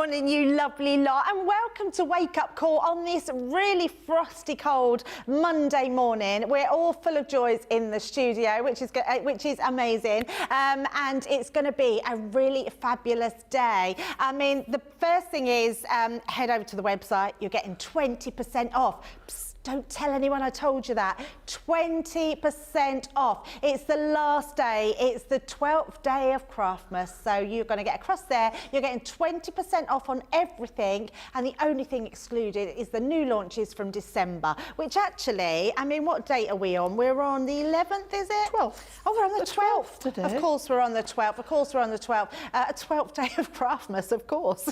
morning, you lovely lot, and welcome to Wake Up Call on this really frosty, cold Monday morning. We're all full of joys in the studio, which is amazing, and it's going to be a really fabulous day. I mean, the first thing is head over to the website. You're getting 20% off. Psst. Don't tell anyone I told you that. 20% off. It's the last day. It's the 12th day of Craftmas. So you're going to get across there. You're getting 20% off on everything. And the only thing excluded is the new launches from December, which actually, I mean, what date are we on? We're on the 11th, is it? 12th. Oh, we're on the 12th today. Of course we're on the 12th. Of course we're on the 12th. A 12th day of Craftmas, of course.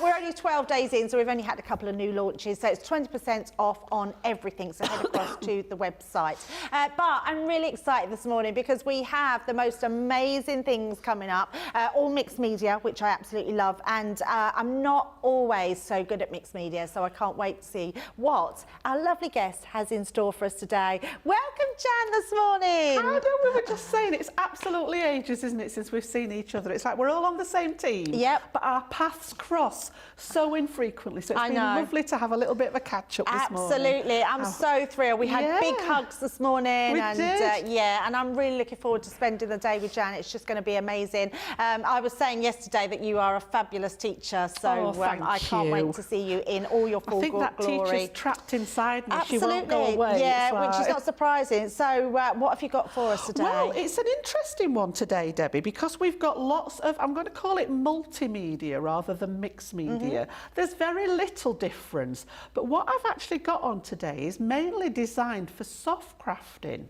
We're only 12 days in, so we've only had a couple of new launches. So it's 20% off on everything, so head across to the website. But I'm really excited this morning because we have the most amazing things coming up, all mixed media, which I absolutely love, and I'm not always so good at mixed media, so I can't wait to see what our lovely guest has in store for us today. Welcome, Jan, this morning. I know, we were just saying, it's absolutely ages, isn't it, since we've seen each other. It's like we're all on the same team, yep, but our paths cross so infrequently, so it's been lovely to have a little bit of a catch-up this morning. Absolutely, I'm so thrilled. We had big hugs this morning, and and I'm really looking forward to spending the day with Jan. It's just going to be amazing. I was saying yesterday that you are a fabulous teacher, so I can't wait to see you in all your full glory. I think that teacher's trapped inside me. Absolutely. She won't go away. Yeah, which is not surprising. So what have you got for us today? Well, it's an interesting one today, Debbie, because we've got lots of, I'm going to call it multimedia rather than mixed media. There's very little difference, but what I've actually got on today is mainly designed for soft crafting.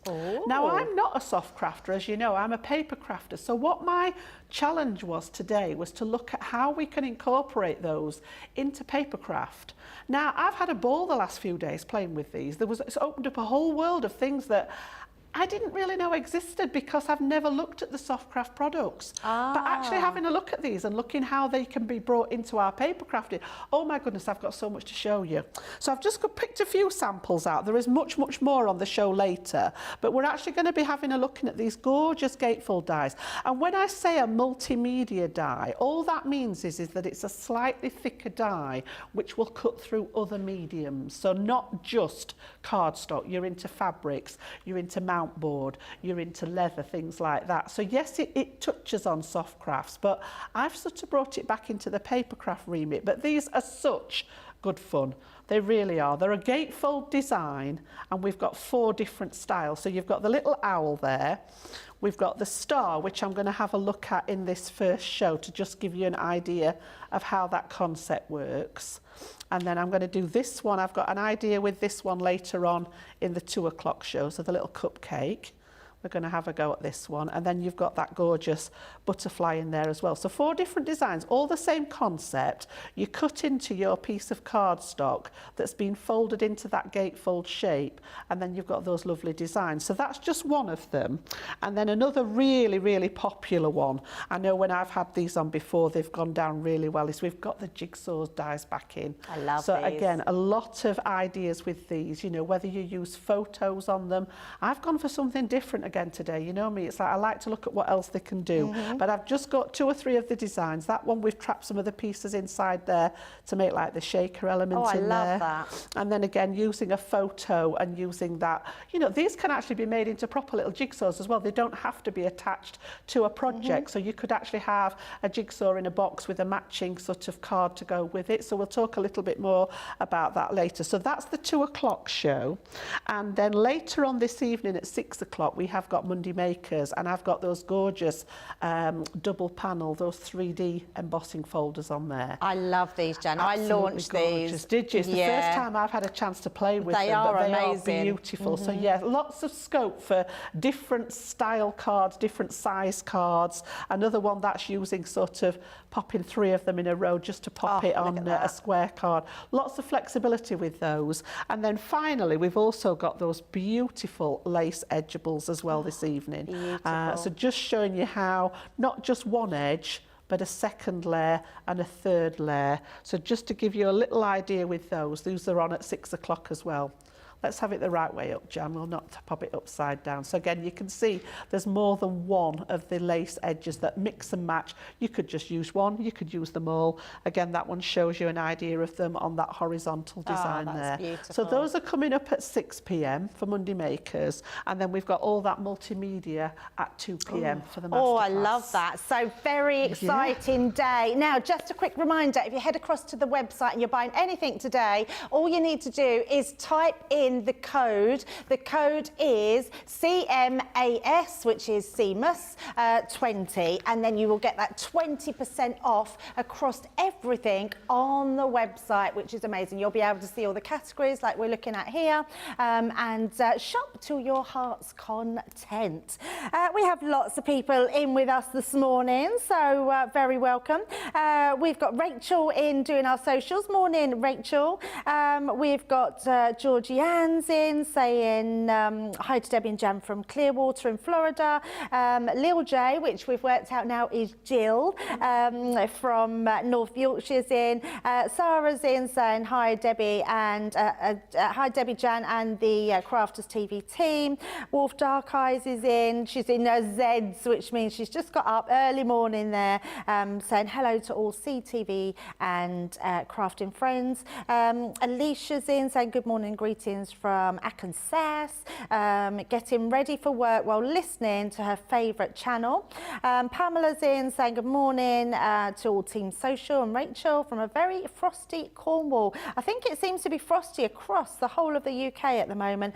Oh. Now, I'm not a soft crafter, as you know, I'm a paper crafter. So what my challenge was today was to look at how we can incorporate those into paper craft. Now, I've had a ball the last few days playing with these. It's opened up a whole world of things that I didn't really know existed because I've never looked at the soft craft products. But actually having a look at these and looking how they can be brought into our paper crafting, oh my goodness, I've got so much to show you. So I've just picked a few samples out. There is much, much more on the show later, but we're actually going to be having a look at these gorgeous gatefold dies. And when I say a multimedia die, all that means is that it's a slightly thicker die which will cut through other mediums. So not just cardstock, you're into fabrics, you're into mount board, you're into leather, things like that. So yes, it touches on soft crafts, but I've sort of brought it back into the paper craft remit. But these are such good fun. They really are. They're a gatefold design, and we've got 4 different styles. So you've got the little owl there. We've got the star, which I'm going to have a look at in this first show to just give you an idea of how that concept works. And then I'm going to do this one. I've got an idea with this one later on in the 2 o'clock show. So the little cupcake. We're going to have a go at this one. And then you've got that gorgeous butterfly in there as well. So 4 different designs, all the same concept. You cut into your piece of cardstock that's been folded into that gatefold shape. And then you've got those lovely designs. So that's just one of them. And then another really, really popular one. I know when I've had these on before, they've gone down really well, is we've got the Jigsaw dies back in. I love these. So again, a lot of ideas with these, you know, whether you use photos on them. I've gone for something different again today. You know me, it's like I like to look at what else they can do. But I've just got 2 or 3 of the designs. That one, we've trapped some of the pieces inside there to make like the shaker element in there. I love that. And then again, using a photo and using that, you know, these can actually be made into proper little jigsaws as well. They don't have to be attached to a project. So you could actually have a jigsaw in a box with a matching sort of card to go with it. So we'll talk a little bit more about that later. So that's the 2 o'clock show. And then later on this evening at 6 o'clock, we have got Monday Makers, and I've got those gorgeous double panel, those 3D embossing folders on there. I love these, Jan. Absolutely I launched gorgeous. these. Did you? It's the first time I've had a chance to play with them. But they amazing. Are beautiful. So yeah, lots of scope for different style cards, different size cards. Another one that's using sort of popping 3 of them in a row just to pop it on a square card. Lots of flexibility with those. And then finally, we've also got those beautiful lace edgeables as well this evening. So just showing you how not just one edge, but a second layer and a third layer. So just to give you a little idea with those are on at 6 o'clock as well. Let's have it the right way up, Jan. We'll not pop it upside down. So again, you can see there's more than one of the lace edges that mix and match. You could just use one, you could use them all. Again, that one shows you an idea of them on that horizontal design there. Beautiful. So those are coming up at 6 p.m. for Monday Makers. And then we've got all that multimedia at 2 p.m. for the masterclass. Oh, I love that. So very exciting day. Now, just a quick reminder, if you head across to the website and you're buying anything today, all you need to do is type in the code. The code is CMAS, which is CMAS 20, and then you will get that 20% off across everything on the website, which is amazing. You'll be able to see all the categories like we're looking at here, and shop to your heart's content. We have lots of people in with us this morning, so very welcome. We've got Rachel in doing our socials. Morning, Rachel. We've got Georgie Ann's in saying hi to Debbie and Jan from Clearwater in Florida. Lil J, which we've worked out now is Jill from North Yorkshire's in. Sarah's in saying hi Debbie and hi Debbie, Jan and the Crafters TV team. Wolf Dark Eyes is in. She's in Zeds, which means she's just got up early morning there, saying hello to all CTV and crafting friends. Alicia's in saying good morning, greetings from Arkansas, getting ready for work while listening to her favourite channel. Pamela's in saying good morning to all Team Social, and Rachel from a very frosty Cornwall. I think it seems to be frosty across the whole of the UK at the moment.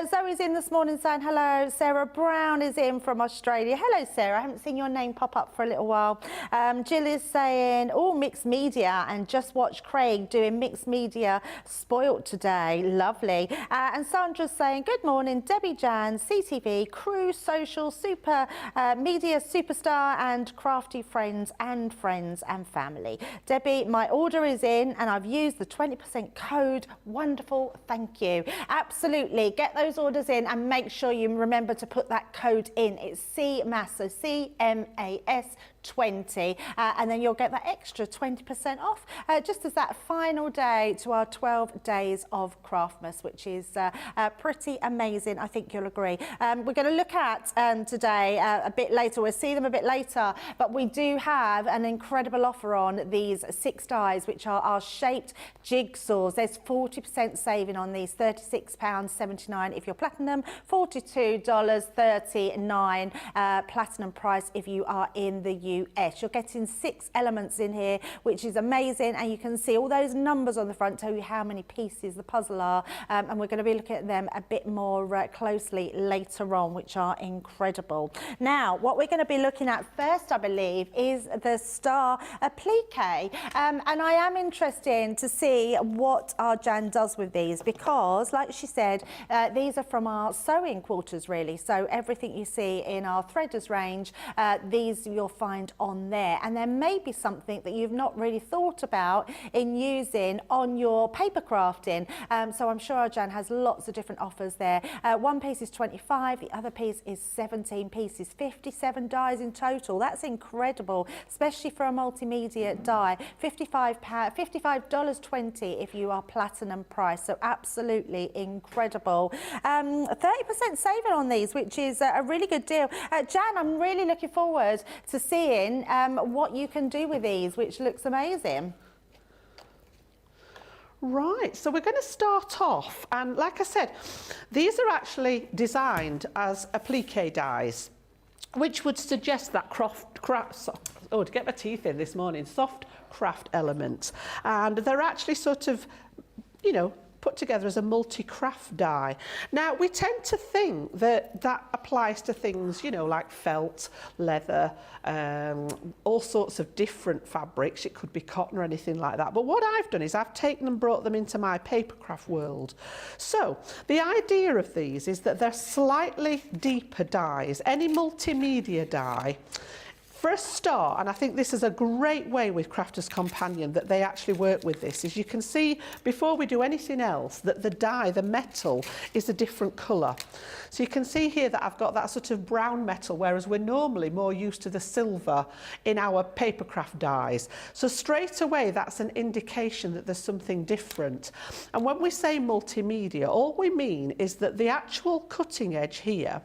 Zoe's in this morning saying hello. Sarah Brown is in from Australia. Hello Sarah, I haven't seen your name pop up for a little while. Jill is saying all mixed media and just watch Craig doing mixed media spoilt today. Lovely. And Sandra's saying good morning Debbie, Jan, CTV, crew, social, super media superstar and crafty friends and family. Debbie, my order is in and I've used the 20% code. Wonderful, thank you. Absolutely, get those orders in and make sure you remember to put that code in. It's CMAS, so CMAS 20, and then you'll get that extra 20% off just as that final day to our 12 days of Craftmas, which is pretty amazing. I think you'll agree. We're going to look at today a bit later. We'll see them a bit later, but we do have an incredible offer on these 6 dies, which are our shaped jigsaws. There's 40% saving on these, £36.79 if you're platinum, $42.39 platinum price if you are in the US. You're getting 6 elements in here, which is amazing, and you can see all those numbers on the front tell you how many pieces the puzzle are, and we're going to be looking at them a bit more closely later on, which are incredible. Now, what we're going to be looking at first, I believe, is the Star Appliqué, and I am interested to see what our Jan does with these, because, like she said, these are from our sewing quarters, really. So everything you see in our threaders range, these you'll find on there, and there may be something that you've not really thought about in using on your paper crafting. So I'm sure our Jan has lots of different offers there. One piece is 25, the other piece is 17 pieces, 57 dies in total. That's incredible, especially for a multimedia die. $55.20 if you are platinum price, so absolutely incredible. 30% saving on these, which is a really good deal. Jan, I'm really looking forward to seeing what you can do with these, which looks amazing. Right, so we're going to start off, and like I said, these are actually designed as appliqué dies, which would suggest that to get my teeth in this morning, soft craft element, and they're actually sort of, you know, put together as a multi-craft die. Now, we tend to think that that applies to things, you know, like felt, leather, all sorts of different fabrics. It could be cotton or anything like that. But what I've done is I've taken and brought them into my papercraft world. So the idea of these is that they're slightly deeper dies. Any multimedia die For a start, and I think this is a great way with Crafter's Companion that they actually work with this, is you can see before we do anything else that the dye, the metal, is a different colour. So you can see here that I've got that sort of brown metal, whereas we're normally more used to the silver in our papercraft dyes. So straight away, that's an indication that there's something different. And when we say multimedia, all we mean is that the actual cutting edge here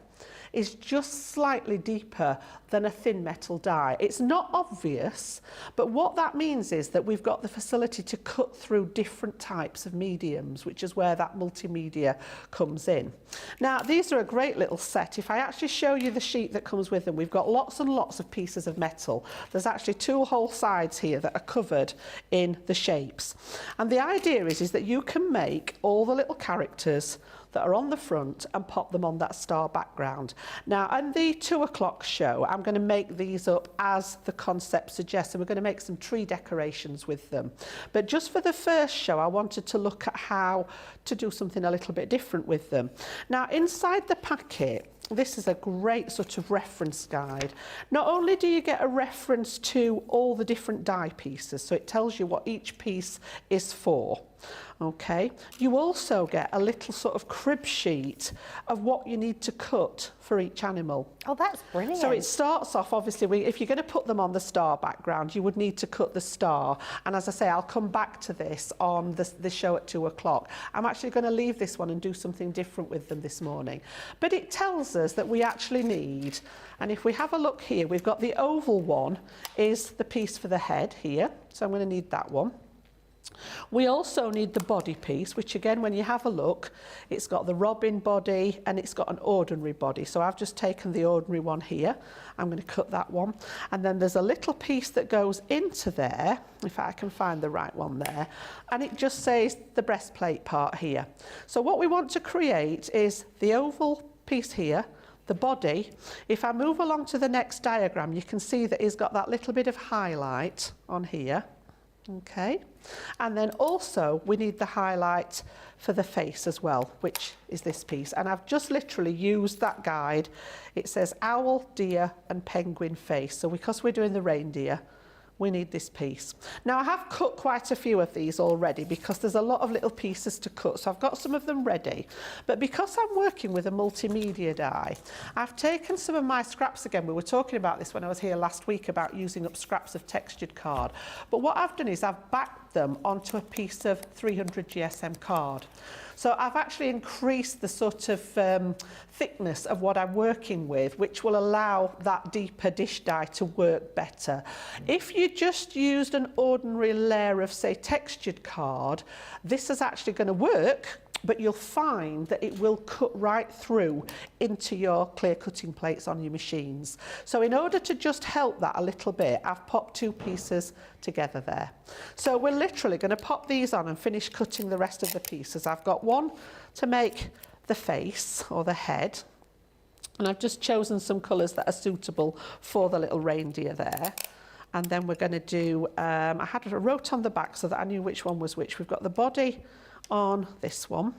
is just slightly deeper than a thin metal die. It's not obvious, but what that means is that we've got the facility to cut through different types of mediums, which is where that multimedia comes in. Now, these are a great little set. If I actually show you the sheet that comes with them, we've got lots and lots of pieces of metal. There's actually 2 whole sides here that are covered in the shapes. And the idea is that you can make all the little characters that are on the front and pop them on that star background. Now, on the 2 o'clock show, I'm going to make these up as the concept suggests, and we're going to make some tree decorations with them. But just for the first show, I wanted to look at how to do something a little bit different with them. Now, inside the packet, this is a great sort of reference guide. Not only do you get a reference to all the different die pieces, so it tells you what each piece is for. Okay, you also get a little sort of crib sheet of what you need to cut for each animal. Oh, that's brilliant. So it starts off, obviously, if you're going to put them on the star background, you would need to cut the star. And as I say, I'll come back to this on the show at 2 o'clock. I'm actually going to leave this one and do something different with them this morning. But it tells us that we actually need, and if we have a look here, we've got the oval one is the piece for the head here. So I'm going to need that one. We also need the body piece, which again, when you have a look, it's got the robin body and it's got an ordinary body. So I've just taken the ordinary one here. I'm going to cut that one. And then there's a little piece that goes into there, if I can find the right one there. And it just says the breastplate part here. So what we want to create is the oval piece here, the body. If I move along to the next diagram, you can see that it's got that little bit of highlight on here. Okay, and then also we need the highlight for the face as well, which is this piece. And I've just literally used that guide. It says owl, deer and penguin face. So because we're doing the reindeer, we need this piece. Now I have cut quite a few of these already because there's a lot of little pieces to cut, so I've got some of them ready. But because I'm working with a multimedia die, I've taken some of my scraps again. We were talking about this when I was here last week about using up scraps of textured card. But what I've done is I've backed them onto a piece of 300 GSM card. So I've actually increased the sort of thickness of what I'm working with, which will allow that deeper dish dye to work better. If you just used an ordinary layer of, say, textured card, this is actually going to work, but you'll find that it will cut right through into your clear cutting plates on your machines. So in order to just help that a little bit, I've popped 2 pieces together there. So we're literally going to pop these on and finish cutting the rest of the pieces. I've got one to make the face or the head, and I've just chosen some colours that are suitable for the little reindeer there. And then we're going to do, I wrote on the back so that I knew which one was which. We've got the body on this one,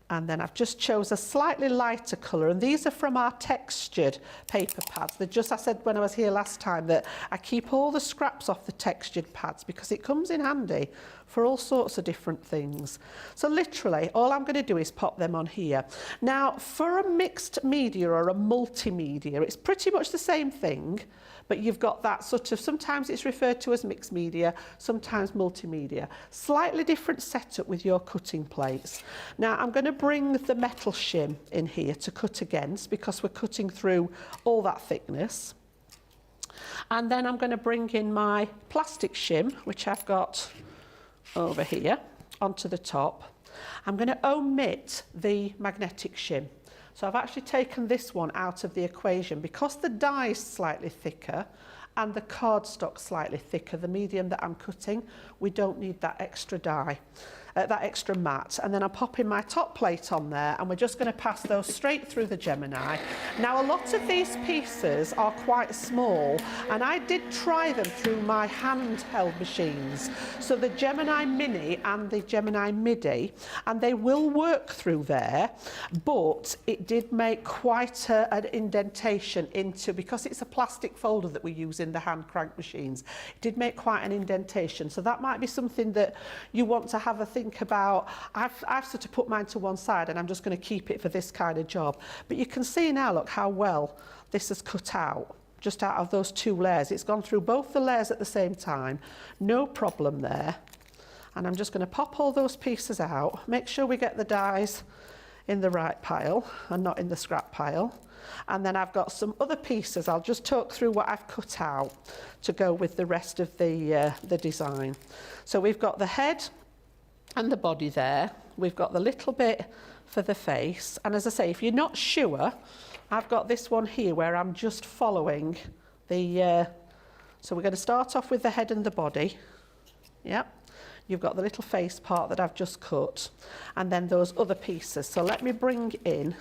and then I've just chose a slightly lighter colour, and these are from our textured paper pads. They're just, I said when I was here last time that I keep all the scraps off the textured pads because it comes in handy for all sorts of different things. So literally all I'm going to do is pop them on here. Now for a mixed media or a multimedia, it's pretty much the same thing, but you've got that sort of, sometimes it's referred to as mixed media, sometimes multimedia. Slightly different setup with your cutting plates. Now I'm going to bring the metal shim in here to cut against because we're cutting through all that thickness. And then I'm going to bring in my plastic shim, which I've got over here, onto the top. I'm going to omit the magnetic shim. So I've actually taken this one out of the equation because the die is slightly thicker and the cardstock slightly thicker, the medium that I'm cutting, we don't need that extra die. that extra mat, and then I'm popping my top plate on there, and we're just going to pass those straight through the Gemini. Now, a lot of these pieces are quite small, and I did try them through my handheld machines, so the Gemini Mini and the Gemini Midi, and they will work through there, but it did make quite an indentation into, because it's a plastic folder that we use in the hand crank machines, it did make quite an indentation. So that might be something that you want to have a think about. I've sort of put mine to one side, and I'm just going to keep it for this kind of job. But you can see now, look how well this is cut out, just out of those two layers. It's gone through both the layers at the same time, no problem there. And I'm just going to pop all those pieces out, make sure we get the dies in the right pile and not in the scrap pile. And then I've got some other pieces. I'll just talk through what I've cut out to go with the rest of the design. So we've got the head and the body there. We've got the little bit for the face. And as I say, if you're not sure, I've got this one here where I'm just following the... so we're going to start off with the head and the body. Yep. You've got the little face part that I've just cut, and then those other pieces. So let me bring in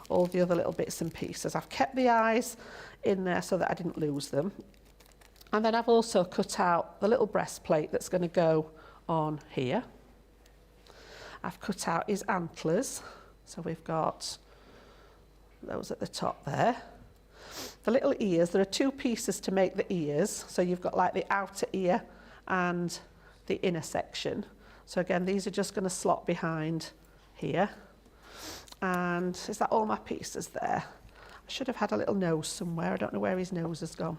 all the other little bits and pieces. I've kept the eyes in there so that I didn't lose them. And then I've also cut out the little breastplate that's going to go on here. I've cut out his antlers. So we've got those at the top there. The little ears, there are two pieces to make the ears. So you've got like the outer ear and the inner section. So again, these are just going to slot behind here. And is that all my pieces there? I should have had a little nose somewhere. I don't know where his nose has gone.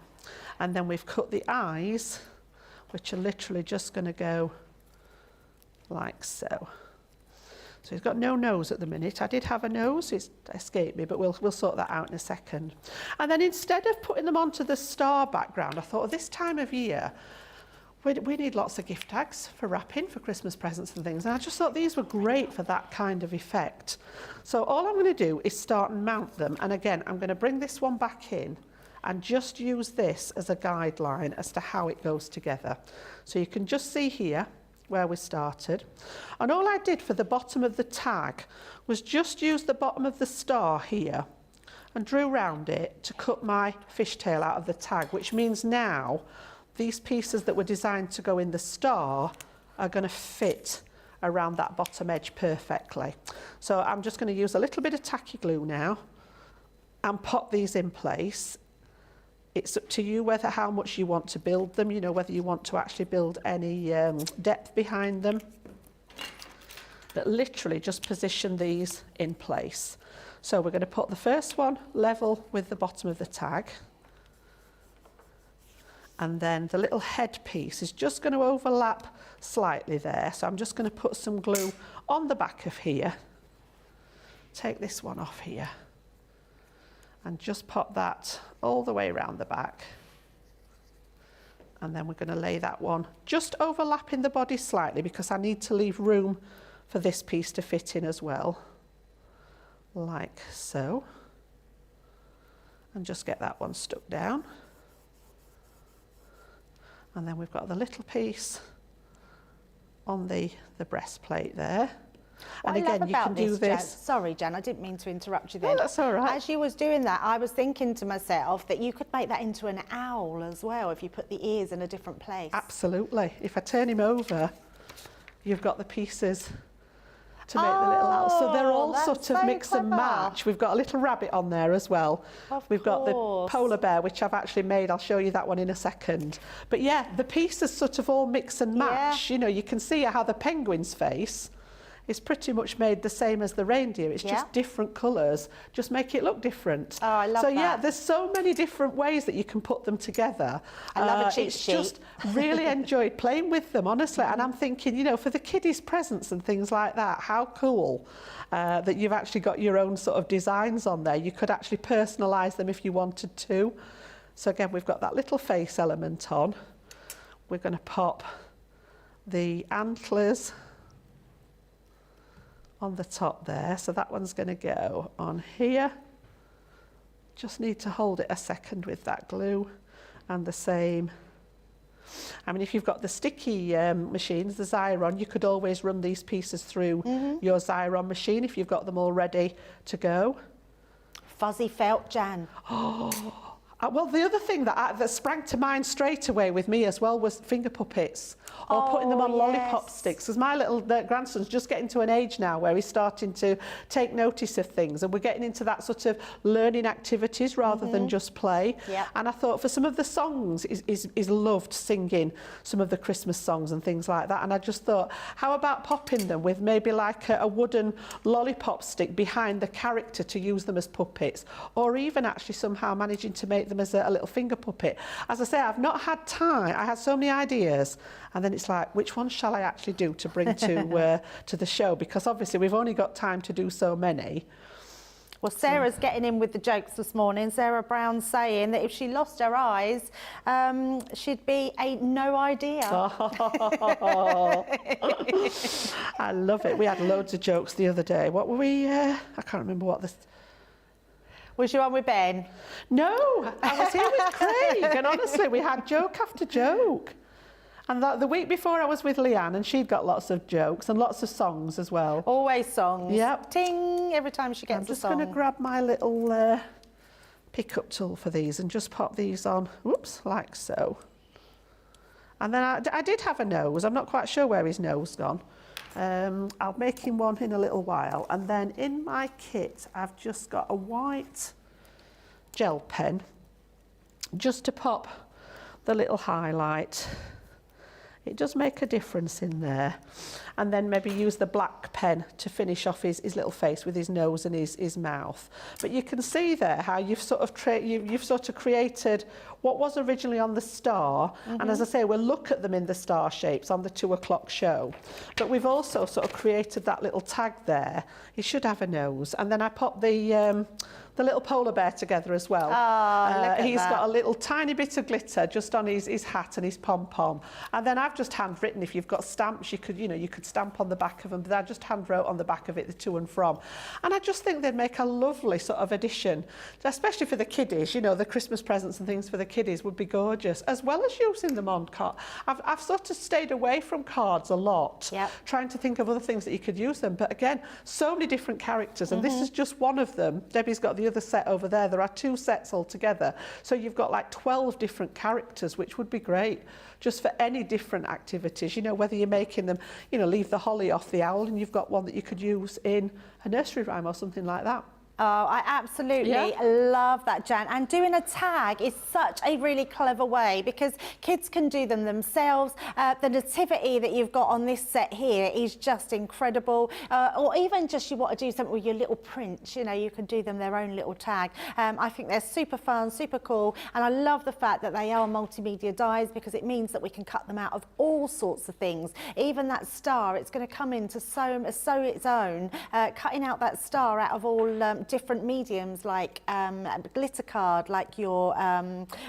And then we've cut the eyes, which are literally just going to go like so. So he's got no nose at the minute. I did have a nose, it's escaped me, but we'll sort that out in a second. And then instead of putting them onto the star background, I thought, this time of year, we need lots of gift tags for wrapping, for Christmas presents and things. And I just thought these were great for that kind of effect. So all I'm going to do is start and mount them. And again, I'm going to bring this one back in and just use this as a guideline as to how it goes together. So you can just see here where we started. And all I did for the bottom of the tag was just use the bottom of the star here and drew round it to cut my fishtail out of the tag, which means now these pieces that were designed to go in the star are going to fit around that bottom edge perfectly. So I'm just going to use a little bit of tacky glue now and pop these in place. It's up to you how much you want to build them, you know, whether you want to actually build any depth behind them. But literally just position these in place. So we're going to put the first one level with the bottom of the tag. And then the little head piece is just going to overlap slightly there. So I'm just going to put some glue on the back of here. Take this one off here. And just pop that all the way around the back. And then we're going to lay that one just overlapping the body slightly because I need to leave room for this piece to fit in as well. Like so. And just get that one stuck down. And then we've got the little piece on the breastplate there. And again, you can do this. Jen, sorry, Jen, I didn't mean to interrupt you there. No, that's all right. As you was doing that, I was thinking to myself that you could make that into an owl as well if you put the ears in a different place. Absolutely. If I turn him over, you've got the pieces to make the little owl. So they're all sort of mix and match. We've got a little rabbit on there as well. We've got the polar bear, which I've actually made. I'll show you that one in a second. But yeah, the pieces sort of all mix and match. You know, you can see how the penguin's face is pretty much made the same as the reindeer. It's just different colours. Just make it look different. Oh, I love that. So yeah, there's so many different ways that you can put them together. I love a cheat sheet. Just really enjoyed playing with them, honestly. And I'm thinking, you know, for the kiddies' presents and things like that, how cool that you've actually got your own sort of designs on there. You could actually personalise them if you wanted to. So again, we've got that little face element on. We're going to pop the antlers on the top there, so that one's going to go on here. Just need to hold it a second with that glue, and the same I mean, if you've got the sticky machines, the Xyron, you could always run these pieces through your Xyron machine if you've got them all ready to go. Fuzzy felt, Jan. Well, the other thing that sprang to mind straight away with me as well was finger puppets, or putting them on lollipop sticks. Because my little grandson's just getting to an age now where he's starting to take notice of things, and we're getting into that sort of learning activities rather than just play. Yep. And I thought for some of the songs, he's loved singing some of the Christmas songs and things like that. And I just thought, how about popping them with maybe like a wooden lollipop stick behind the character to use them as puppets, or even actually somehow managing to make them as a little finger puppet. As I say, I've not had time. I had so many ideas, and then it's like, which one shall I actually do to bring to the show? Because obviously we've only got time to do so many. Well, Sarah's getting in with the jokes this morning. Sarah Brown's saying that if she lost her eyes, she'd be a no idea. Oh. I love it. We had loads of jokes the other day. What were we? I can't remember what this. Was you on with Ben? No, I was here with Craig, and honestly, we had joke after joke. And the week before I was with Leanne, and she'd got lots of jokes and lots of songs as well. Always songs. Yep. Ting, every time she gets a song. I'm just going to grab my little pick-up tool for these and just pop these on, whoops, like so. And then I did have a nose. I'm not quite sure where his nose gone. I'll make him one in a little while. And then in my kit, I've just got a white gel pen just to pop the little highlight. It does make a difference in there. And then maybe use the black pen to finish off his little face with his nose and his mouth. But you can see there how you've sort of created what was originally on the star. And as I say, we'll look at them in the star shapes on the 2 o'clock show. But we've also sort of created that little tag there. He should have a nose. And then I popped the little polar bear together as well. He's got a little tiny bit of glitter just on his hat and his pom-pom. And then I've just handwritten, if you've got stamps, you could stamp on the back of them, but I just hand wrote on the back of it the to and from. And I just think they'd make a lovely sort of addition, especially for the kiddies. The Christmas presents and things for the kiddies would be gorgeous, as well as using them on cards. I've sort of stayed away from cards a lot, trying to think of other things that you could use them. But again, so many different characters, and this is just one of them. Debbie's got the other set over there. There are 2 sets altogether. So you've got like 12 different characters, which would be great just for any different activities. Whether you're making them, leave the holly off the owl, and you've got one that you could use in a nursery rhyme or something like that. Oh, I absolutely love that, Jan. And doing a tag is such a really clever way because kids can do them themselves. The nativity that you've got on this set here is just incredible. Or even just you want to do something with your little prints, you can do them their own little tag. I think they're super fun, super cool. And I love the fact that they are multimedia dies because it means that we can cut them out of all sorts of things. Even that star, it's going to come in to sew its own, cutting out that star out of all different mediums like glitter card, like your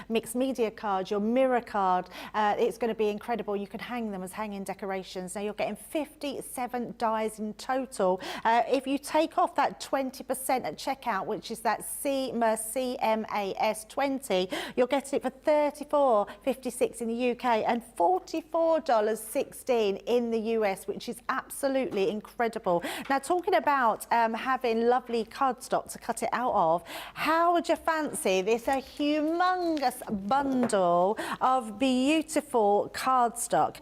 mixed media card, your mirror card. It's going to be incredible. You can hang them as hanging decorations. Now you're getting 57 dies in total. If you take off that 20% at checkout, which is that CMAS 20, you'll get it for $34.56 in the UK and $44.16 in the US, which is absolutely incredible. Now talking about having lovely cardstock to cut it out of, how would you fancy this a humongous bundle of beautiful cardstock?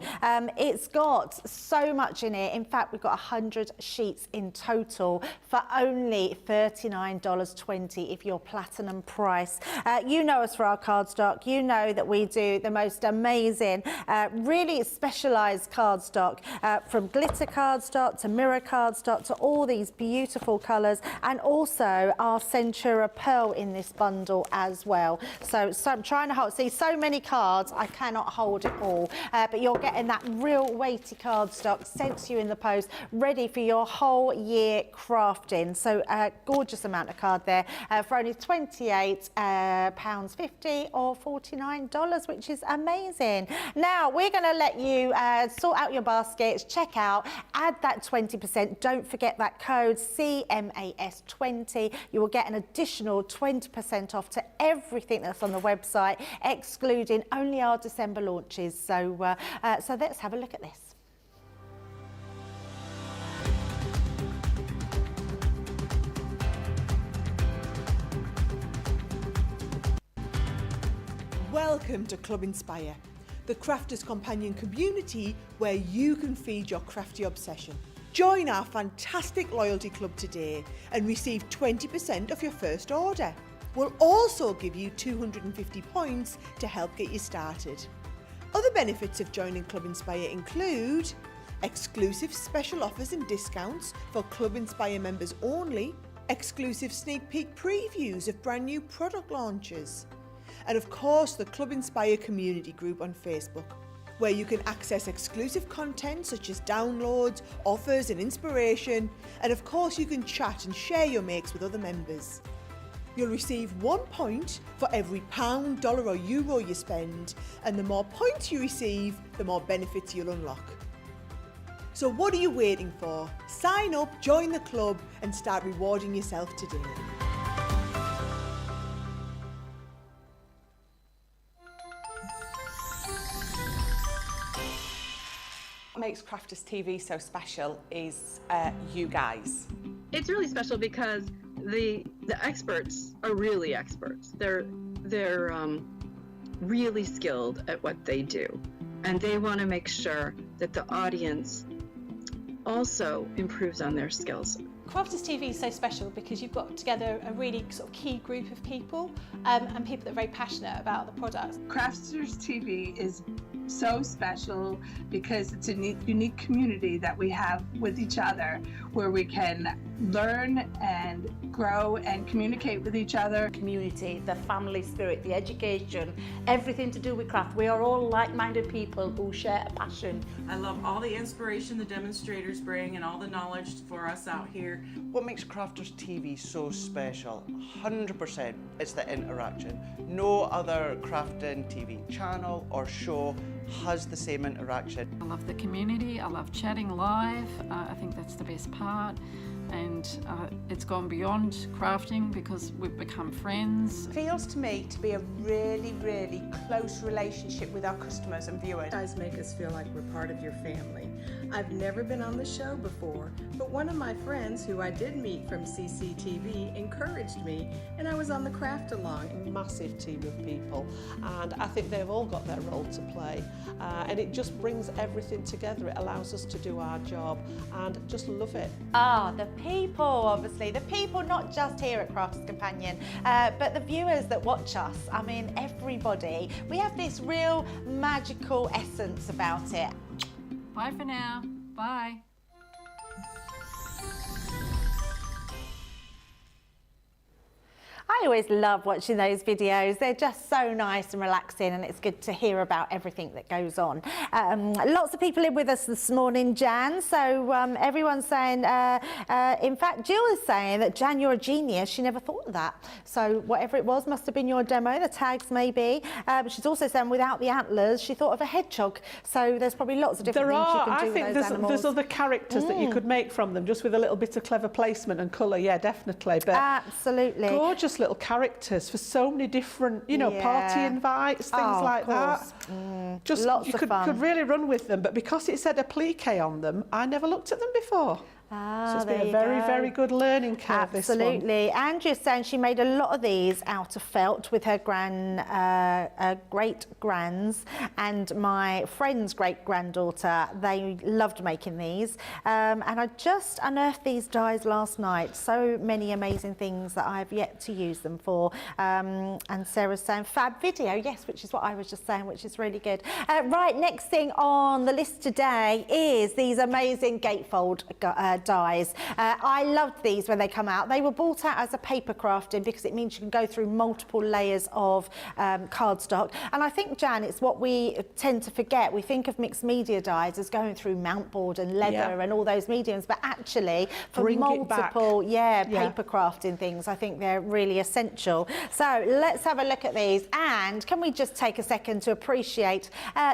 It's got so much in it. In fact, we've got 100 sheets in total for only $39.20 if you're platinum price. You know us for our cardstock. You know that we do the most amazing, really specialised cardstock, from glitter cardstock to mirror cardstock to all these beautiful colours, and also our Centura Pearl in this bundle as well. So I'm trying to hold, see, so many cards, I cannot hold it all, but you're getting that real weighty cardstock sent to you in the post, ready for your whole year crafting. So a gorgeous amount of card there for only £28.50 or $49, which is amazing. Now we're going to let you sort out your baskets, check out, add that 20%. Don't forget that code CMAS20 20, you will get an additional 20% off to everything that's on the website, excluding only our December launches. So let's have a look at this. Welcome to Club Inspire, the crafters' companion community where you can feed your crafty obsession. Join our fantastic loyalty club today and receive 20% off your first order. We'll also give you 250 points to help get you started. Other benefits of joining Club Inspire include exclusive special offers and discounts for Club Inspire members only, exclusive sneak peek previews of brand new product launches, and of course the Club Inspire community group on Facebook, where you can access exclusive content such as downloads, offers and inspiration, and of course you can chat and share your makes with other members. You'll receive 1 point for every £1, dollar or euro you spend, and the more points you receive, the more benefits you'll unlock. So what are you waiting for? Sign up, join the club and start rewarding yourself today. What makes Crafters TV so special is you guys. It's really special because the experts are really experts. They're really skilled at what they do, and they want to make sure that the audience also improves on their skills. Crafters TV is so special because you've got together a really sort of key group of people and people that are very passionate about the products. Crafters TV is so special because it's a unique community that we have with each other where we can learn and grow and communicate with each other. Community, the family spirit, the education, everything to do with craft. We are all like-minded people who share a passion. I love all the inspiration the demonstrators bring and all the knowledge for us out here. What makes Crafters TV so special? 100% it's the interaction. No other crafting TV channel or show has the same interaction. I love the community, I love chatting live, I think that's the best part. And it's gone beyond crafting because we've become friends. It feels to me to be a really, really close relationship with our customers and viewers. You guys make us feel like we're part of your family. I've never been on the show before, but one of my friends who I did meet from CCTV encouraged me, and I was on the craft along. A massive team of people, and I think they've all got their role to play, and it just brings everything together. It allows us to do our job and just love it. The people, obviously, the people not just here at Crafters Companion, but the viewers that watch us. I mean, everybody. We have this real magical essence about it. Bye for now. Bye. I always love watching those videos. They're just so nice and relaxing, and it's good to hear about everything that goes on. Lots of people in with us this morning, Jan. So everyone's saying, in fact, Jill is saying that, Jan, you're a genius. She never thought of that. So whatever it was must have been your demo, the tags maybe. She's also saying without the antlers, she thought of a hedgehog. So there's probably lots of different things you can do with those animals. There's other characters that you could make from them, just with a little bit of clever placement and colour. Yeah, definitely. But absolutely. Gorgeous little characters for so many different, you know, party invites, things like that. Just lots you of fun. could really run with them, but because it said appliqué on them, I never looked at them before. So it's been a very, very good learning curve, this one. Absolutely. Andrea's saying she made a lot of these out of felt with her great-grands and my friend's great-granddaughter. They loved making these. And I just unearthed these dies last night. So many amazing things that I've yet to use them for. And Sarah's saying fab video, yes, which is what I was just saying, which is really good. Right, next thing on the list today is these amazing Gatefold dies. I loved these when they come out. They were bought out as a paper crafting because it means you can go through multiple layers of cardstock. And I think, Jan, it's what we tend to forget. We think of mixed media dies as going through mountboard and leather and all those mediums, but actually for multiple paper crafting things, I think they're really essential. So let's have a look at these, and can we just take a second to appreciate,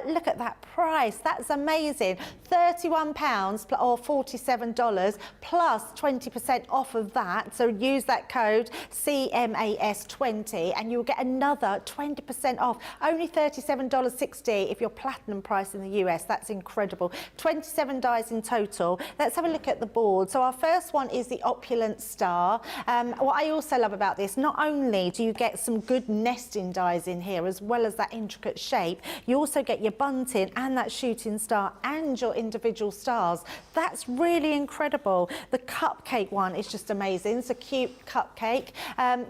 look at that price, that's amazing. £31 or $47 $37 plus 20% off of that. So use that code CMAS20 and you'll get another 20% off. Only $37.60 if you're platinum price in the US. That's incredible. 27 dies in total. Let's have a look at the board. So our first one is the Opulent Star. What I also love about this, not only do you get some good nesting dies in here as well as that intricate shape, you also get your bunting and that shooting star and your individual stars. That's really incredible. The cupcake one is just amazing. It's a cute cupcake.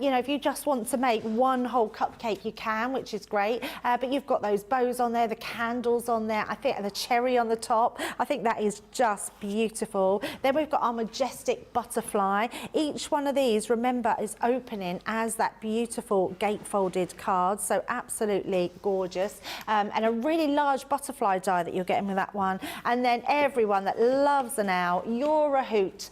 You know, if you just want to make one whole cupcake, you can, which is great. But you've got those bows on there, the candles on there, I think, and the cherry on the top. I think that is just beautiful. Then we've got our majestic butterfly. Each one of these, remember, is opening as that beautiful gatefolded card. So absolutely gorgeous. And a really large butterfly die that you're getting with that one. And then everyone that loves an owl, you're a hoot.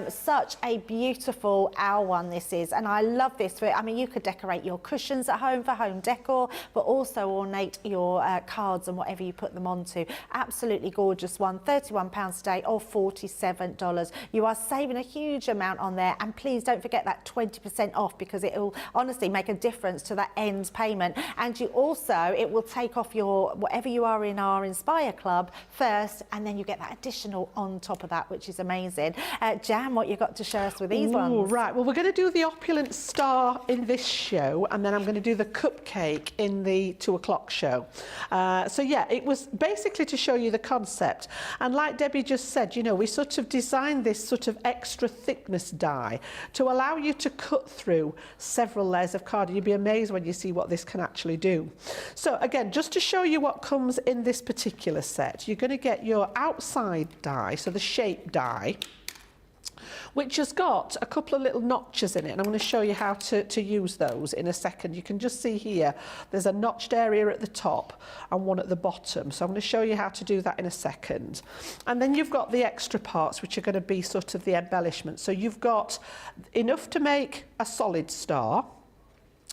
Such a beautiful owl one this is. And I love this for, I mean, you could decorate your cushions at home for home decor, but also ornate your cards and whatever you put them onto. Absolutely gorgeous one. £31 today or $47. You are saving a huge amount on there. And please don't forget that 20% off, because it will honestly make a difference to that end payment. And you also, it will take off your, whatever you are in our Inspire Club first, and then you get that additional on top of that, which is amazing. Jan, what you got to show us with these ones? Right, well, we're going to do the Opulent Star in this show, and then I'm going to do the cupcake in the 2 o'clock show. So yeah, it was basically to show you the concept. And like Debbie just said, you know, we sort of designed this sort of extra thickness die to allow you to cut through several layers of card. You'll be amazed when you see what this can actually do. So again, just to show you what comes in this particular set, you're going to get your outside die, so the shape die, which has got a couple of little notches in it, and I'm going to show you how to use those in a second. You can just see here there's a notched area at the top and one at the bottom, so I'm going to show you how to do that in a second. And then you've got the extra parts, which are going to be sort of the embellishment. So you've got enough to make a solid star,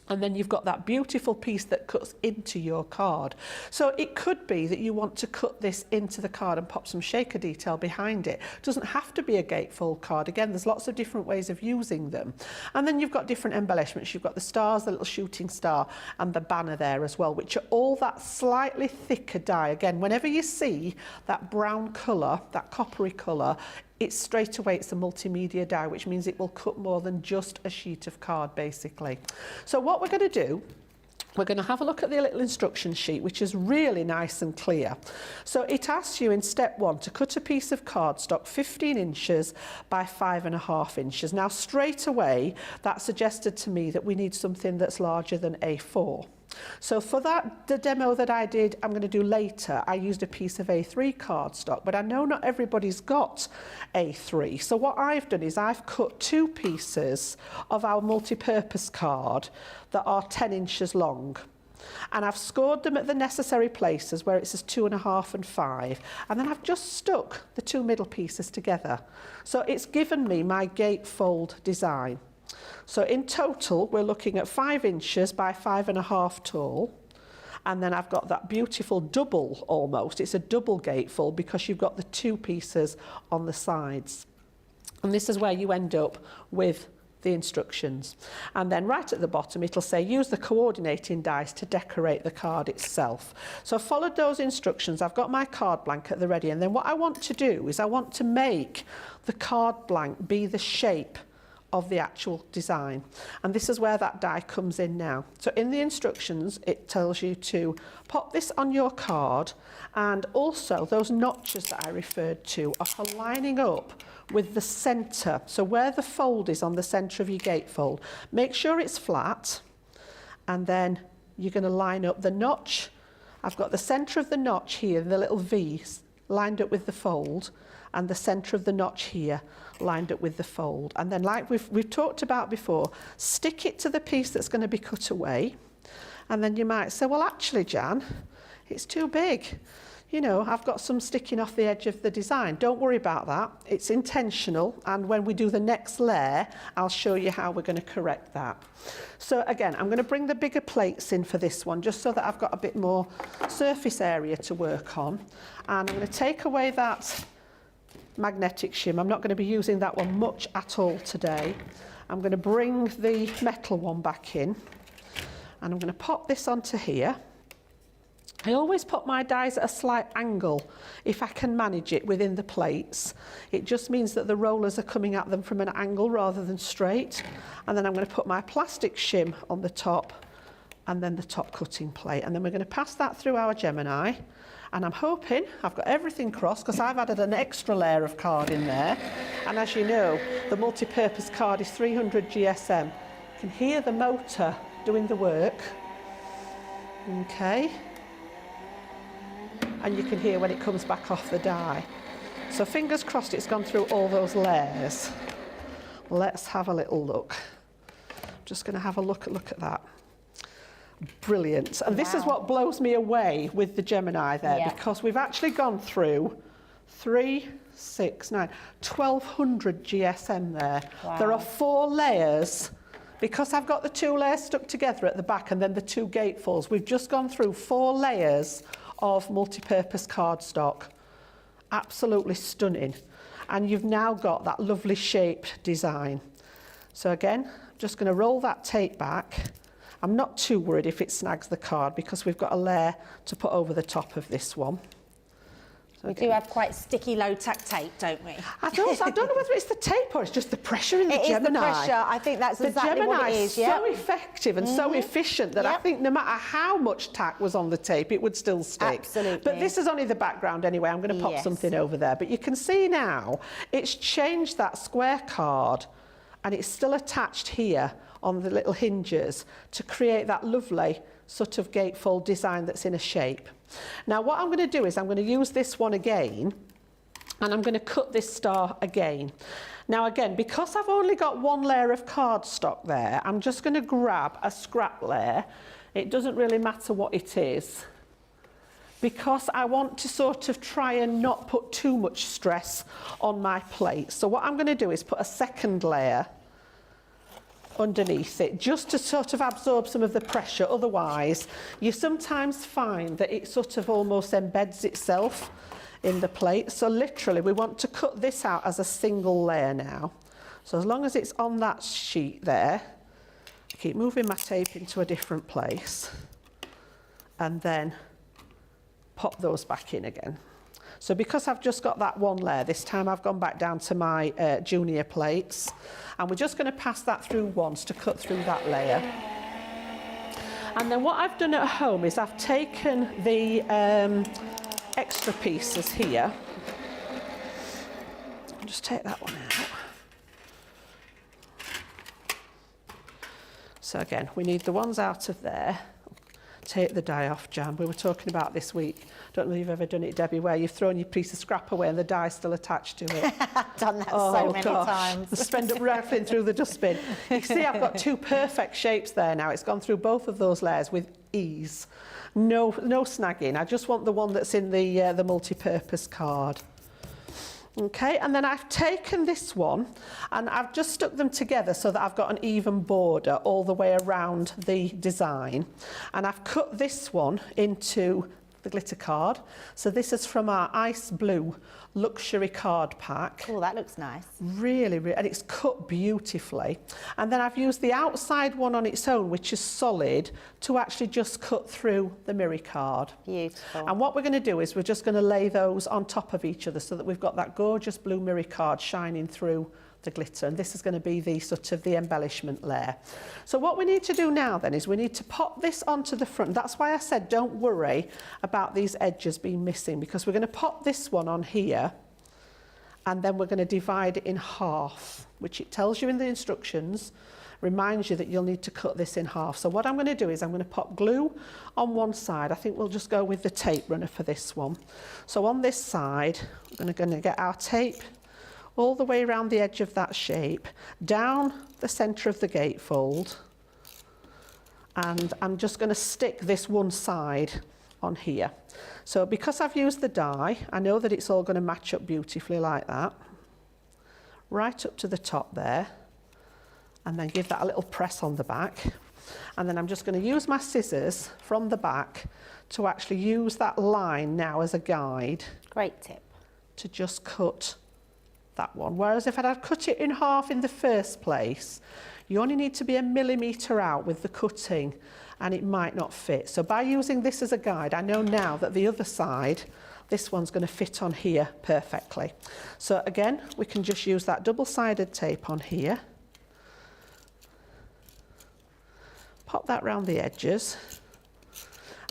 and then you've got that beautiful piece that cuts into your card. So it could be that you want to cut this into the card and pop some shaker detail behind it. It doesn't have to be a gatefold card. Again, there's lots of different ways of using them. And then you've got different embellishments. You've got the stars, the little shooting star, and the banner there as well, which are all that slightly thicker die. Again, whenever you see that brown colour, that coppery colour, it's straight away, it's a multimedia die, which means it will cut more than just a sheet of card, basically. So what we're going to do, we're going to have a look at the little instruction sheet, which is really nice and clear. So it asks you in step 1 to cut a piece of cardstock 15 inches by 5.5 inches. Now, straight away, that suggested to me that we need something that's larger than A4. So for that, the demo that I did, I'm going to do later, I used a piece of A3 cardstock, but I know not everybody's got A3. So what I've done is I've cut 2 pieces of our multi-purpose card that are 10 inches long. And I've scored them at the necessary places where it says 2.5 and 5. And then I've just stuck the 2 middle pieces together. So it's given me my gatefold design. So in total, we're looking at 5 inches by 5.5 tall. And then I've got that beautiful double almost. It's a double gatefold because you've got the 2 pieces on the sides. And this is where you end up with the instructions. And then right at the bottom, it'll say use the coordinating dies to decorate the card itself. So I followed those instructions. I've got my card blank at the ready. And then what I want to do is I want to make the card blank be the shape of the actual design, and this is where that die comes in now. So in the instructions it tells you to pop this on your card, and also those notches that I referred to are for lining up with the centre. So where the fold is on the centre of your gatefold, make sure it's flat, and then you're going to line up the notch. I've got the centre of the notch here, the little V lined up with the fold, and the centre of the notch here lined up with the fold. And then, like we've talked about before, stick it to the piece that's going to be cut away. And then you might say, well, actually, Jan, it's too big. You know, I've got some sticking off the edge of the design. Don't worry about that. It's intentional. And when we do the next layer, I'll show you how we're going to correct that. So again, I'm going to bring the bigger plates in for this one, just so that I've got a bit more surface area to work on. And I'm going to take away that magnetic shim. I'm not going to be using that one much at all today. I'm going to bring the metal one back in, and I'm going to pop this onto here. I always put my dies at a slight angle if I can manage it within the plates. It just means that the rollers are coming at them from an angle rather than straight. And then I'm going to put my plastic shim on the top and then the top cutting plate. And then we're going to pass that through our Gemini. And I'm hoping I've got everything crossed because I've added an extra layer of card in there. And as you know, the multi-purpose card is 300 GSM. You can hear the motor doing the work. Okay. And you can hear when it comes back off the die. So fingers crossed it's gone through all those layers. Let's have a little look. I'm just going to have a look at that. Brilliant. And this is what blows me away with the Gemini there, because we've actually gone through 3, 6, 9, 1200 GSM there. Wow. There are 4 layers. Because I've got the 2 layers stuck together at the back and then the 2 gatefolds, we've just gone through 4 layers of multi-purpose cardstock. Absolutely stunning. And you've now got that lovely shaped design. So again, I'm just going to roll that tape back. I'm not too worried if it snags the card because we've got a layer to put over the top of this one. So we do have quite sticky low-tack tape, don't we? I don't know whether it's the tape or it's just the pressure in the Gemini. It is the pressure. I think that's exactly what it is. The Gemini is so effective and so efficient that I think no matter how much tack was on the tape, it would still stick. Absolutely. But this is only the background anyway. I'm going to pop something over there. But you can see now it's changed that square card and it's still attached here on the little hinges to create that lovely sort of gatefold design that's in a shape. Now what I'm going to do is I'm going to use this one again and I'm going to cut this star again. Now again, because I've only got 1 layer of cardstock there, I'm just going to grab a scrap layer. It doesn't really matter what it is, because I want to sort of try and not put too much stress on my plate. So what I'm going to do is put a second layer underneath it just to sort of absorb some of the pressure. Otherwise you sometimes find that it sort of almost embeds itself in the plate. So literally we want to cut this out as a single layer now. So as long as it's on that sheet there, I keep moving my tape into a different place and then pop those back in again. So because I've just got that 1 layer, this time I've gone back down to my junior plates, and we're just going to pass that through once to cut through that layer. And then what I've done at home is I've taken the extra pieces here. I'll just take that one out. So again, we need the ones out of there. Take the die off, Jan. We were talking about this week. Don't know if you've ever done it, Debbie, where you've thrown your piece of scrap away and the die's still attached to it. I've done that so many times. Just end up rifling through the dustbin. You can see I've got 2 perfect shapes there now. It's gone through both of those layers with ease. No snagging. I just want the one that's in the multi-purpose card. Okay, and then I've taken this one and I've just stuck them together so that I've got an even border all the way around the design. And I've cut this one into the glitter card. So this is from our ice blue luxury card pack. Oh, that looks nice. Really, and it's cut beautifully. And then I've used the outside one on its own, which is solid, to actually just cut through the mirror card. Beautiful. And what we're going to do is we're just going to lay those on top of each other so that we've got that gorgeous blue mirror card shining through the glitter, and this is going to be the sort of the embellishment layer. So what we need to do now then is we need to pop this onto the front. That's why I said don't worry about these edges being missing, because we're going to pop this one on here and then we're going to divide it in half, which it tells you in the instructions, reminds you that you'll need to cut this in half. So what I'm going to do is I'm going to pop glue on one side. I think we'll just go with the tape runner for this one. So on this side we're going to get our tape all the way around the edge of that shape, down the centre of the gatefold, and I'm just going to stick this one side on here. So because I've used the die, I know that it's all going to match up beautifully like that, right up to the top there, and then give that a little press on the back. And then I'm just going to use my scissors from the back to actually use that line now as a guide. Great tip. To just cut that one. Whereas if I'd cut it in half in the first place, you only need to be 1 millimetre out with the cutting and it might not fit. So by using this as a guide, I know now that the other side, this one's going to fit on here perfectly. So again, we can just use that double-sided tape on here. Pop that round the edges.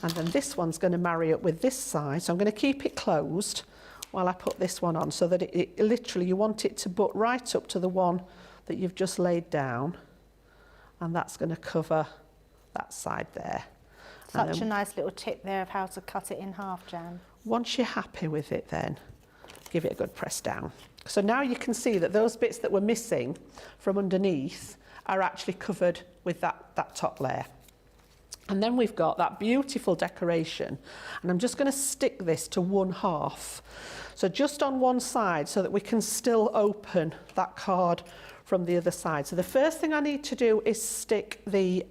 And then this one's going to marry up with this side. So I'm going to keep it closed while I put this one on so that it literally, you want it to butt right up to the one that you've just laid down. And that's going to cover that side there. Such a nice little tip there of how to cut it in half, Jan. Once you're happy with it then, give it a good press down. So now you can see that those bits that were missing from underneath are actually covered with that top layer. And then we've got that beautiful decoration. And I'm just going to stick this to 1/2. So just on one side so that we can still open that card from the other side. So the first thing I need to do is stick the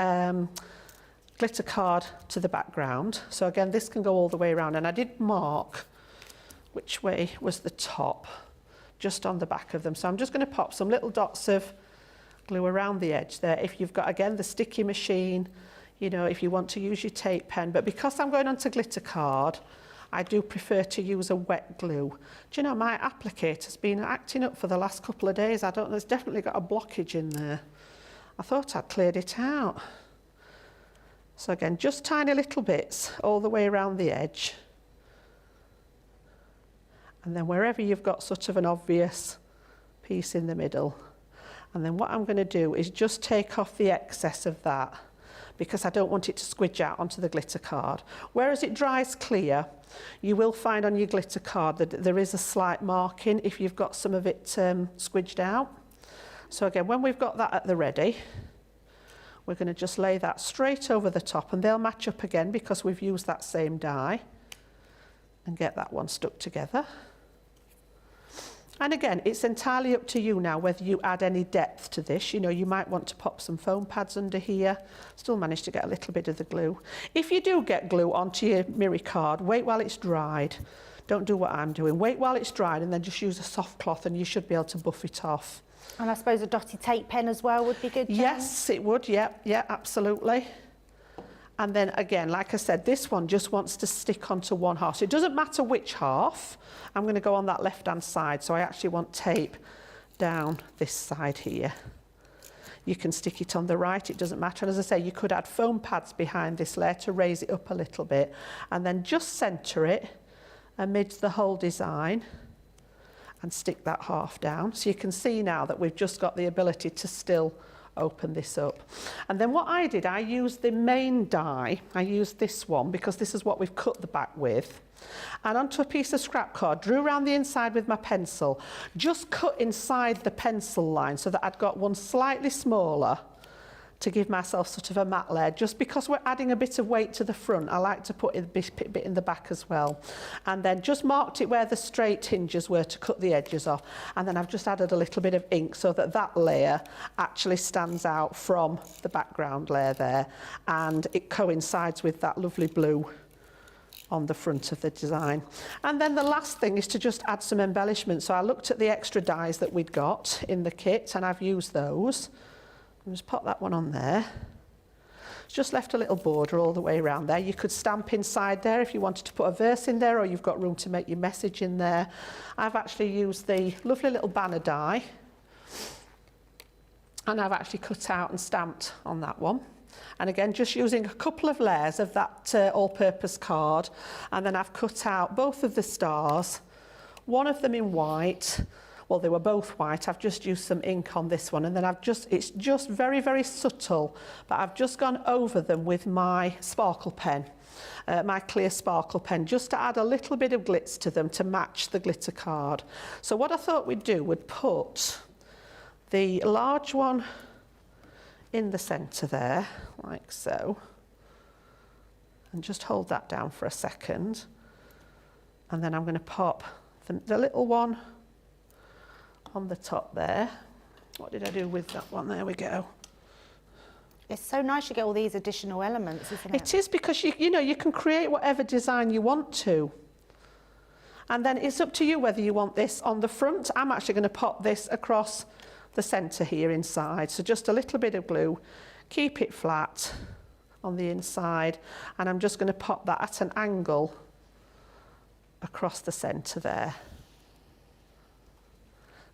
glitter card to the background. So again, this can go all the way around. And I did mark which way was the top, just on the back of them. So I'm just going to pop some little dots of glue around the edge there. If you've got, again, the sticky machine, you know, if you want to use your tape pen. But because I'm going onto glitter card, I do prefer to use a wet glue. Do you know, my appliqué has been acting up for the last couple of days. I don't know, it's definitely got a blockage in there. I thought I'd cleared it out. So again, just tiny little bits all the way around the edge. And then wherever you've got sort of an obvious piece in the middle. And then what I'm going to do is just take off the excess of that because I don't want it to squidge out onto the glitter card. Whereas it dries clear, you will find on your glitter card that there is a slight marking if you've got some of it squidged out. So again, when we've got that at the ready, we're going to just lay that straight over the top and they'll match up again because we've used that same die, and get that one stuck together. And again, it's entirely up to you now whether you add any depth to this. You know, you might want to pop some foam pads under here. Still manage to get a little bit of the glue. If you do get glue onto your mirror card, wait while it's dried. Don't do what I'm doing. Wait while it's dried and then just use a soft cloth and you should be able to buff it off. And I suppose a dotty tape pen as well would be good, Jan? Yes, it would. Yeah, absolutely. And then again, like I said, this one just wants to stick onto 1/2. So it doesn't matter which half. I'm going to go on that left-hand side. So I actually want tape down this side here. You can stick it on the right, it doesn't matter. And as I say, you could add foam pads behind this layer to raise it up a little bit. And then just centre it amidst the whole design and stick that half down. So you can see now that we've just got the ability to still open this up. And then what I did, I used the main die. I used this one because this is what we've cut the back with. And onto a piece of scrap card, drew around the inside with my pencil, just cut inside the pencil line so that I'd got one slightly smaller to give myself sort of a matte layer. Just because we're adding a bit of weight to the front, I like to put a bit in the back as well. And then just marked it where the straight hinges were to cut the edges off. And then I've just added a little bit of ink so that that layer actually stands out from the background layer there. And it coincides with that lovely blue on the front of the design. And then the last thing is to just add some embellishment. So I looked at the extra dies that we'd got in the kit and I've used those. Just pop that one on there. It's just left a little border all the way around there. You could stamp inside there if you wanted to put a verse in there, or you've got room to make your message in there. I've actually used the lovely little banner die and I've actually cut out and stamped on that one. And again, just using a couple of layers of that all-purpose card, and then I've cut out both of the stars, one of them in white. Well, they were both white. I've just used some ink on this one, and then it's just very, very subtle, but I've just gone over them with my sparkle pen, my clear sparkle pen, just to add a little bit of glitz to them to match the glitter card. So what I thought we'd do, would put the large one in the centre there, like so, and just hold that down for a second. And then I'm going to pop the little one on the top there. What did I do with that one? There we go. It's so nice you get all these additional elements, isn't it? It is, because you know, you can create whatever design you want to. And then it's up to you whether you want this on the front. I'm actually going to pop this across the centre here inside. So just a little bit of glue, keep it flat on the inside, and I'm just going to pop that at an angle across the centre there.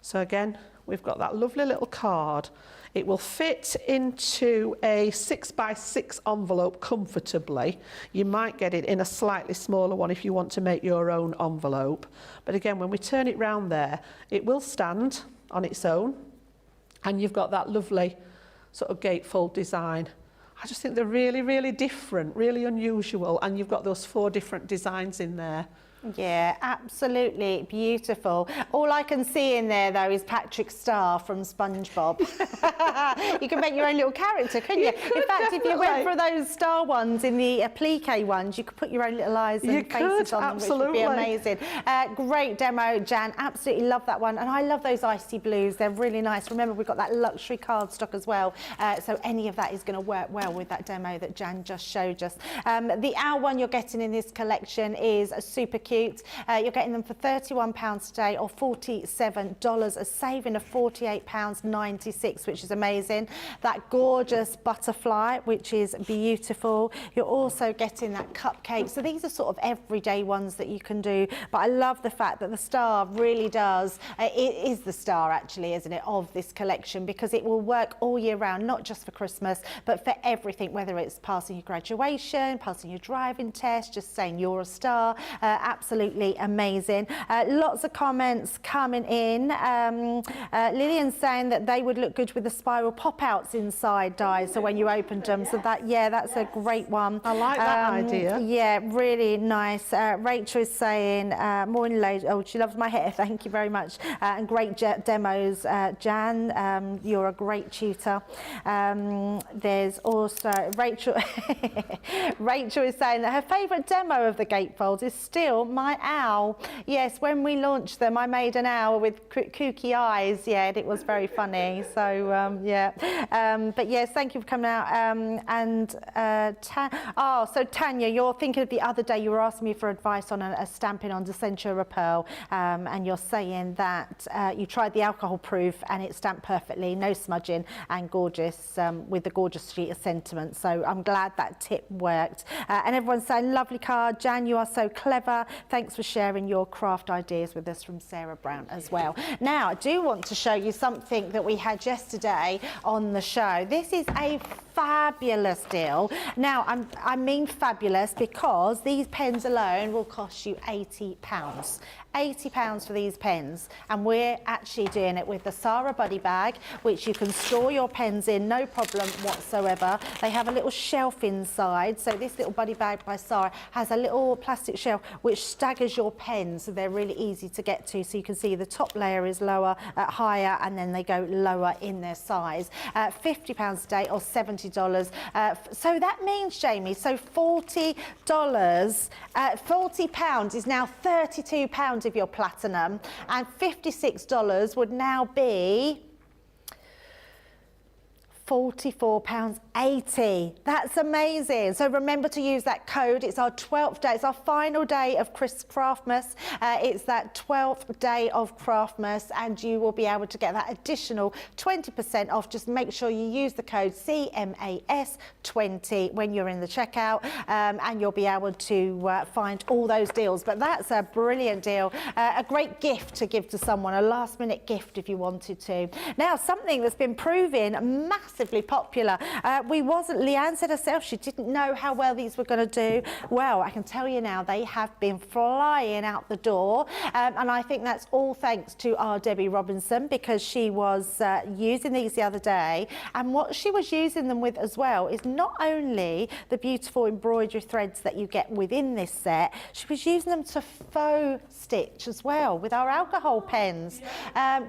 So again, we've got that lovely little card. It will fit into a 6x6 envelope comfortably. You might get it in a slightly smaller one if you want to make your own envelope. But again, when we turn it round there, it will stand on its own. And you've got that lovely sort of gatefold design. I just think they're really, really different, really unusual. And you've got those 4 different designs in there. Yeah, absolutely beautiful. All I can see in there, though, is Patrick Star from SpongeBob. You can make your own little character, couldn't you? In fact, if you went for those star ones in the applique ones, you could put your own little eyes and faces on them, which would be amazing. Great demo, Jan. Absolutely love that one. And I love those icy blues. They're really nice. Remember, we've got that luxury cardstock as well. So any of that is going to work well with that demo that Jan just showed us. The owl one you're getting in this collection is a super cute. You're getting them for £31 today, or $47, a saving of £48.96, which is amazing. That gorgeous butterfly, which is beautiful. You're also getting that cupcake. So these are sort of everyday ones that you can do. But I love the fact that the star really does, it is the star actually, isn't it, of this collection, because it will work all year round, not just for Christmas, but for everything, whether it's passing your graduation, passing your driving test, just saying you're a star. Absolutely amazing. Lots of comments coming in. Lillian's saying that they would look good with the spiral pop-outs inside dies, so when you opened them. So that, yeah, that's a great one. I like that idea. Yeah, really nice. Rachel is saying, morning lady, oh, she loves my hair, thank you very much. And great demos, Jan, you're a great tutor. There's also Rachel. Rachel is saying that her favourite demo of the gatefold is still my owl. Yes, when we launched them, I made an owl with kooky eyes. Yeah, it was very funny. So yeah, but yes, thank you for coming out. So Tanya, you're thinking of the other day you were asking me for advice on a stamping on Decentura Pearl, and you're saying that you tried the alcohol proof and it stamped perfectly, no smudging, and gorgeous, with the gorgeous sheet of sentiment. So I'm glad that tip worked. And everyone's saying, lovely card, Jan, you are so clever. Thanks for sharing your craft ideas with us, from Sarah Brown as well. Now, I do want to show you something that we had yesterday on the show. This is a fabulous deal. Now, I mean fabulous because these pens alone will cost you £80. £80 for these pens, and we're actually doing it with the Sarah Buddy bag, which you can store your pens in, no problem whatsoever. They have a little shelf inside, so this little buddy bag by Sarah has a little plastic shelf which staggers your pens, so they're really easy to get to. So you can see the top layer is lower, higher, and then they go lower in their size. £50 a day, or $70. So that means, Jamie, so £40, £40 is now £32 of your platinum, and $56 would now be £44.80. That's amazing. So remember to use that code. It's our 12th day. It's our final day of Craftmas. It's that 12th day of Craftmas, and you will be able to get that additional 20% off. Just make sure you use the code CMAS20 when you're in the checkout, and you'll be able to find all those deals. But that's a brilliant deal. A great gift to give to someone, a last-minute gift if you wanted to. Now, something that's been proving massively popular. Leanne said herself she didn't know how well these were going to do. Well, I can tell you now, they have been flying out the door, and I think that's all thanks to our Debbie Robinson, because she was using these the other day, and what she was using them with as well is not only the beautiful embroidery threads that you get within this set, she was using them to faux stitch as well with our alcohol pens,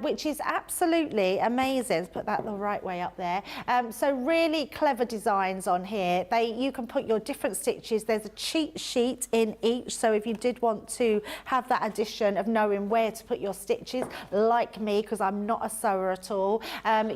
which is absolutely amazing. Let's put that the right way up there. So really clever designs on here. You can put your different stitches. There's a cheat sheet in each, so if you did want to have that addition of knowing where to put your stitches, like me, because I'm not a sewer at all,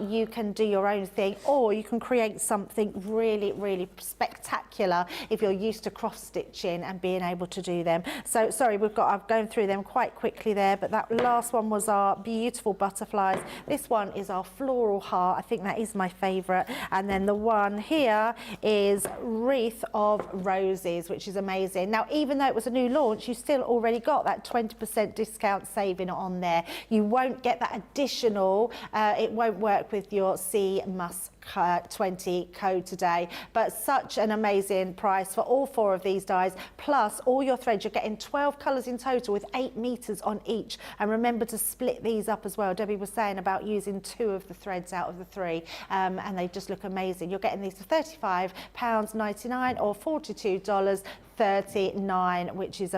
you can do your own thing, or you can create something really, really spectacular if you're used to cross stitching and being able to do them. So sorry, I've gone through them quite quickly there, but that last one was our beautiful butterflies. This one is our floral heart. I think that is my favourite. And then the one here is wreath of roses, which is amazing. Now, even though it was a new launch, you still already got that 20% discount saving on there. You won't get that additional, it won't work with your CMUS20 code today, but such an amazing price for all 4 of these dies, plus all your threads. You're getting 12 colours in total with 8 meters on each, and remember to split these up as well. Debbie was saying about using 2 of the threads out of the 3, and they just look amazing. You're getting these for £35.99 or $42.39, which is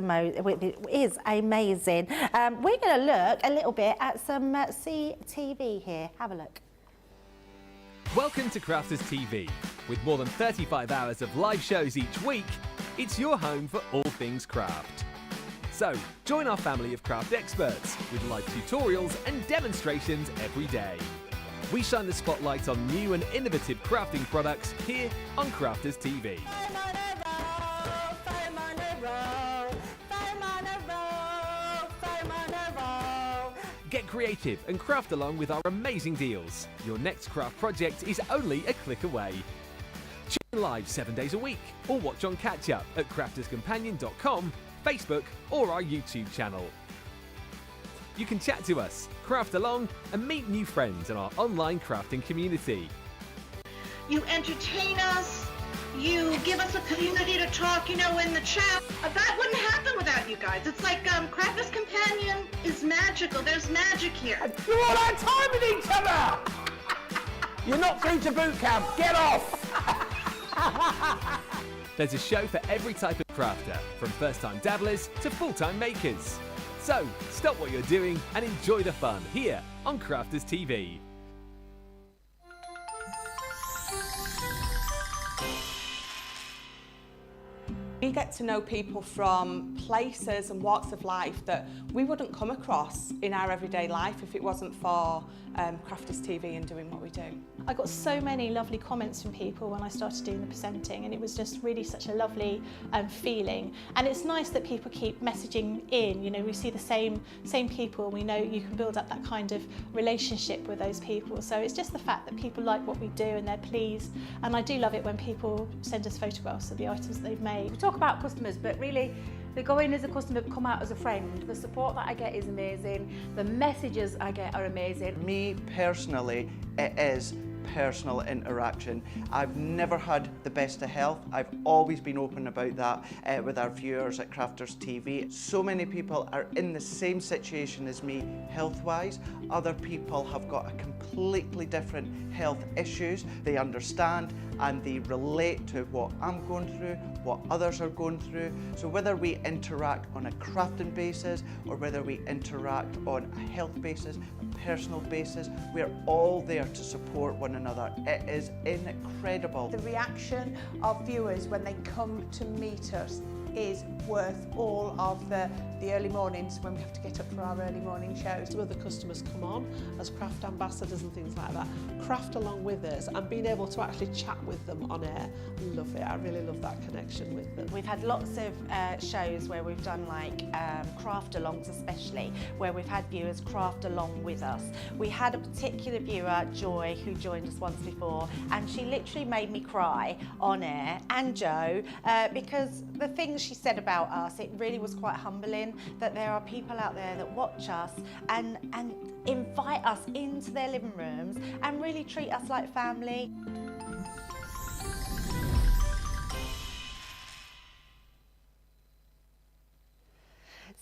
amazing. We're going to look a little bit at some CTV here. Have a look. Welcome to Crafters TV. With more than 35 hours of live shows each week, it's your home for all things craft. So, join our family of craft experts with live tutorials and demonstrations every day. We shine the spotlight on new and innovative crafting products here on Crafters TV. Get creative and craft along with our amazing deals. Your next craft project is only a click away. Tune live 7 days a week or watch on catch up at crafterscompanion.com, Facebook or our YouTube channel. You can chat to us, craft along and meet new friends in our online crafting community. You entertain us, you give us a community to talk, in the chat. That wouldn't happen without you guys. It's like Crafters Companion is magical. There's magic here. You all had time with each other! You're not through to boot camp. Get off! There's a show for every type of crafter, from first-time dabblers to full-time makers. So, stop what you're doing and enjoy the fun here on Crafters TV. We get to know people from places and walks of life that we wouldn't come across in our everyday life if it wasn't for Crafters TV and doing what we do. I got so many lovely comments from people when I started doing the presenting, and it was just really such a lovely feeling. And it's nice that people keep messaging in. We see the same people, and we know you can build up that kind of relationship with those people. So it's just the fact that people like what we do and they're pleased. And I do love it when people send us photographs of the items that they've made. We talk about customers, but really they go in as a customer, come out as a friend. The support that I get is amazing. The messages I get are amazing. Me personally, it is personal interaction. I've never had the best of health. I've always been open about that with our viewers at Crafters TV. So many people are in the same situation as me health-wise. Other people have got a completely different health issues. They understand and they relate to what I'm going through, what others are going through. So whether we interact on a crafting basis or whether we interact on a health basis, a personal basis, we're all there to support one another. It is incredible. The reaction of viewers when they come to meet us is worth all of the early mornings when we have to get up for our early morning shows. Some of the customers come on as craft ambassadors and things like that, craft along with us, and being able to actually chat with them on air. Love it. I really love that connection with them. We've had lots of shows where we've done craft alongs, especially where we've had viewers craft along with us. We had a particular viewer, Joy, who joined us once before, and she literally made me cry on air, and Joe, because the things she said about us, it really was quite humbling that there are people out there that watch us and invite us into their living rooms and really treat us like family.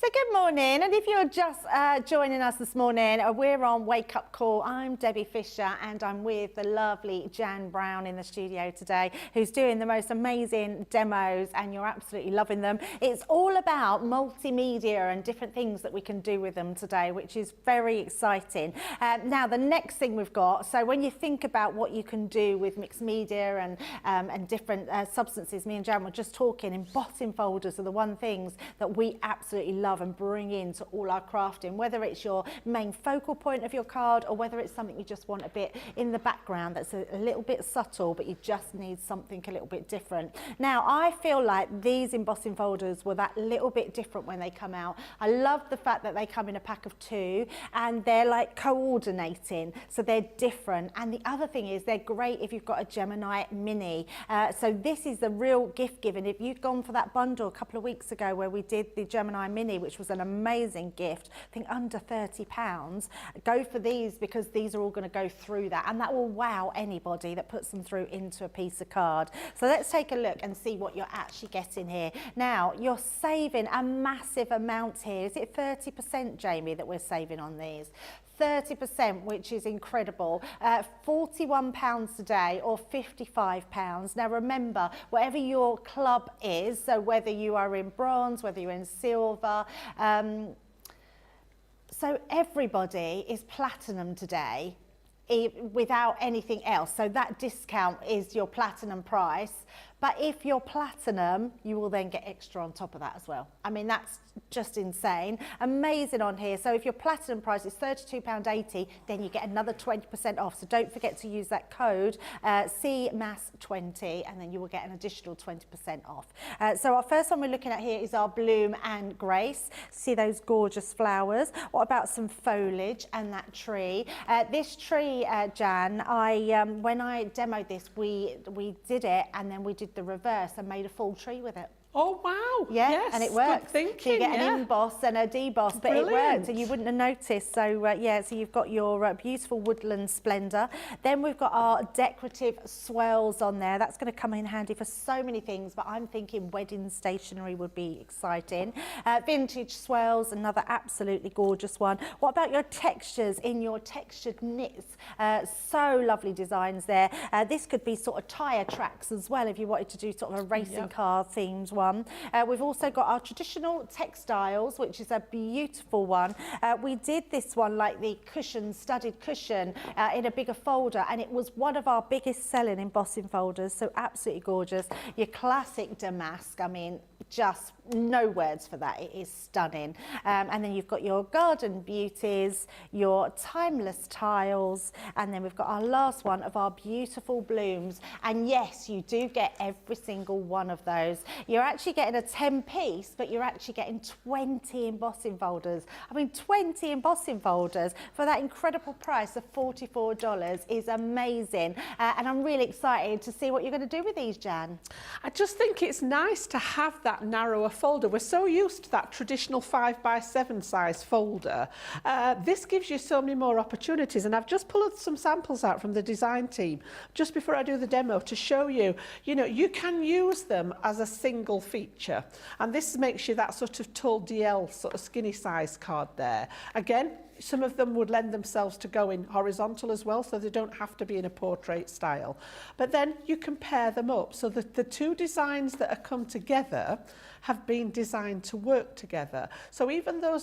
So good morning, and if you're just joining us this morning, we're on Wake Up Call. I'm Debbie Fisher, and I'm with the lovely Jan Brown in the studio today, who's doing the most amazing demos, and you're absolutely loving them. It's all about multimedia and different things that we can do with them today, which is very exciting. Now, the next thing we've got, so when you think about what you can do with mixed media and different substances, me and Jan were just talking, embossing folders are the one things that we absolutely love and bring into all our crafting, whether it's your main focal point of your card or whether it's something you just want a bit in the background that's a little bit subtle, but you just need something a little bit different. Now, I feel like these embossing folders were that little bit different when they come out. I love the fact that they come in a pack of 2 and they're like coordinating, so they're different. And the other thing is they're great if you've got a Gemini Mini. So this is the real gift giving. If you'd gone for that bundle a couple of weeks ago where we did the Gemini Mini, which was an amazing gift, I think under £30, go for these because these are all going to go through that, and that will wow anybody that puts them through into a piece of card. So let's take a look and see what you're actually getting here. Now, you're saving a massive amount here. Is it 30%, Jamie, that we're saving on these? 30%, which is incredible. £41 today or £55. Now remember, whatever your club is, so whether you are in bronze, whether you're in silver, so everybody is platinum today without anything else. So that discount is your platinum price. But if you're platinum, you will then get extra on top of that as well. I mean, that's just insane. Amazing on here. So if your platinum price is £32.80, then you get another 20% off. So don't forget to use that code CMAS20, and then you will get an additional 20% off. So our first one we're looking at here is our Bloom and Grace. See those gorgeous flowers? What about some foliage and that tree? This tree, Jan, when I demoed this, we did it, and then we did the reverse and made a full tree with it. Oh wow! Yeah, yes, and it works. Good thinking, so you get yeah. an emboss and a deboss, but Brilliant. it worked, and you wouldn't have noticed. So yeah, so you've got your beautiful woodland splendour. Then we've got our decorative swirls on there. That's going to come in handy for so many things, but I'm thinking wedding stationery would be exciting. Vintage swirls, another absolutely gorgeous one. What about your textures in your textured knits? So lovely designs there. This could be sort of tyre tracks as well if you wanted to do sort of a racing car themed one. We've also got our traditional textiles, which is a beautiful one. We did this one like the cushion, studded cushion, in a bigger folder, and it was one of our biggest selling embossing folders, so absolutely gorgeous. Your classic damask, I mean, just no words for that. It is stunning. And then you've got your garden beauties, your timeless tiles, and then we've got our last one of our beautiful blooms. And yes, you do get every single one of those. You're actually getting a 10-piece, but you're actually getting 20 embossing folders. I mean, 20 embossing folders for that incredible price of $44 is amazing. And I'm really excited to see what you're going to do with these, Jan. I just think it's nice to have that narrower folder. We're so used to that traditional 5x7 size folder. This gives you so many more opportunities, and I've just pulled some samples out from the design team just before I do the demo to show you, you can use them as a single feature, and this makes you that sort of tall DL sort of skinny size card there. Again, some of them would lend themselves to going horizontal as well, so they don't have to be in a portrait style. But then you can pair them up so that the two designs that are come together have been designed to work together. So even though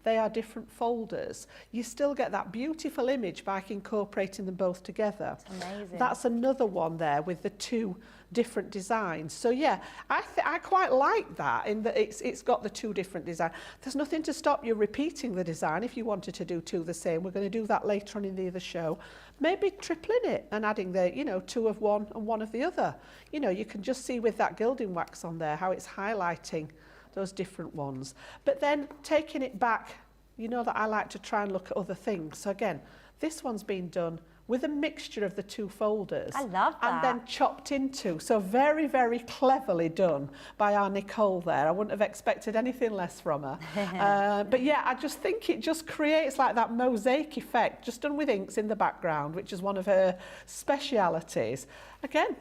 they are different folders, you still get that beautiful image by incorporating them both together. Amazing. That's another one there with the two different designs. So yeah, I quite like that in that it's got the two different designs. There's nothing to stop you repeating the design if you wanted to do two the same. We're going to do that later on in the other show. Maybe tripling it and adding the, two of one and one of the other. You can just see with that gilding wax on there how it's highlighting those different ones. But then taking it back, that I like to try and look at other things. So again, this one's been done with a mixture of the two folders. I love that. And then chopped into. So very, very cleverly done by our Nicole there. I wouldn't have expected anything less from her. But yeah, I just think it just creates like that mosaic effect, just done with inks in the background, which is one of her specialities. Again,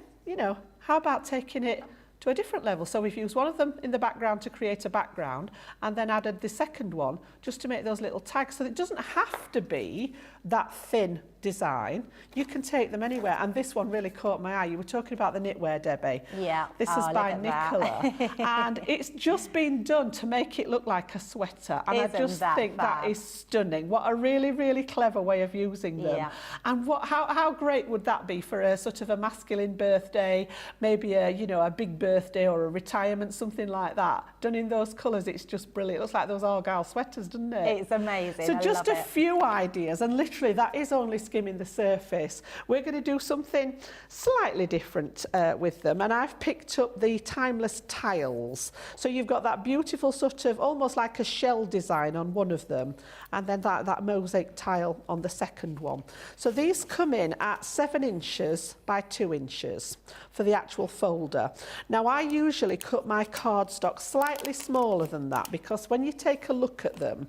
how about taking it to a different level. So we've used one of them in the background to create a background and then added the second one just to make those little tags. So it doesn't have to be that thin design. You can take them anywhere. And this one really caught my eye. You were talking about the knitwear, Debbie. Yeah. This is by Nicola. And it's just been done to make it look like a sweater. And I just think that is stunning. What a really, really clever way of using them. Yeah. And how great would that be for a sort of a masculine birthday, maybe a, you know, a big birthday or a retirement, something like that. Done in those colours, it's just brilliant. It looks like those Argyle sweaters, doesn't it? It's amazing. So I just love a it. few ideas, and literally that is only skimming the surface. We're going to do something slightly different with them, and I've picked up the timeless tiles. So you've got that beautiful sort of almost like a shell design on one of them, and then that mosaic tile on the second one. So these come in at 7 inches by 2 inches for the actual folder. Now I usually cut my cardstock slightly smaller than that, because when you take a look at them,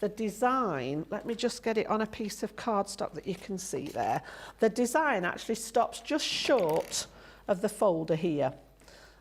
the design, let me just get it on a piece of cardstock that you can see there. The design actually stops just short of the folder here.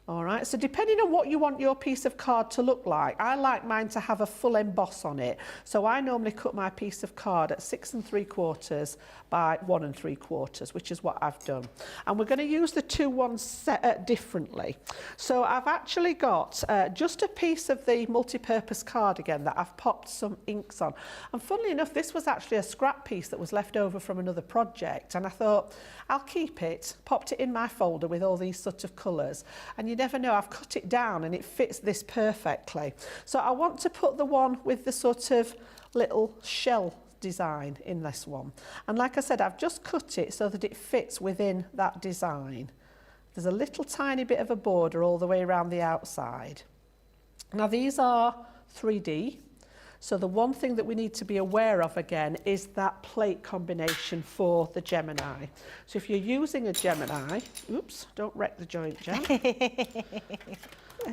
All right, so depending on what you want your piece of card to look like, I like mine to have a full emboss on it. So I normally cut my piece of card at 6 3/4 by 1 3/4, which is what I've done. And we're going to use the two ones set differently. So I've actually got just a piece of the multi-purpose card again that I've popped some inks on. And funnily enough, this was actually a scrap piece that was left over from another project. And I thought, I'll keep it, popped it in my folder with all these sort of colours. And you never know, I've cut it down and it fits this perfectly. So I want to put the one with the sort of little shell design in this one. And like I said, I've just cut it so that it fits within that design. There's a little tiny bit of a border all the way around the outside. Now these are 3D. So the one thing that we need to be aware of again is that plate combination for the Gemini. So if you're using a Gemini, oops, don't wreck the joint, Jan.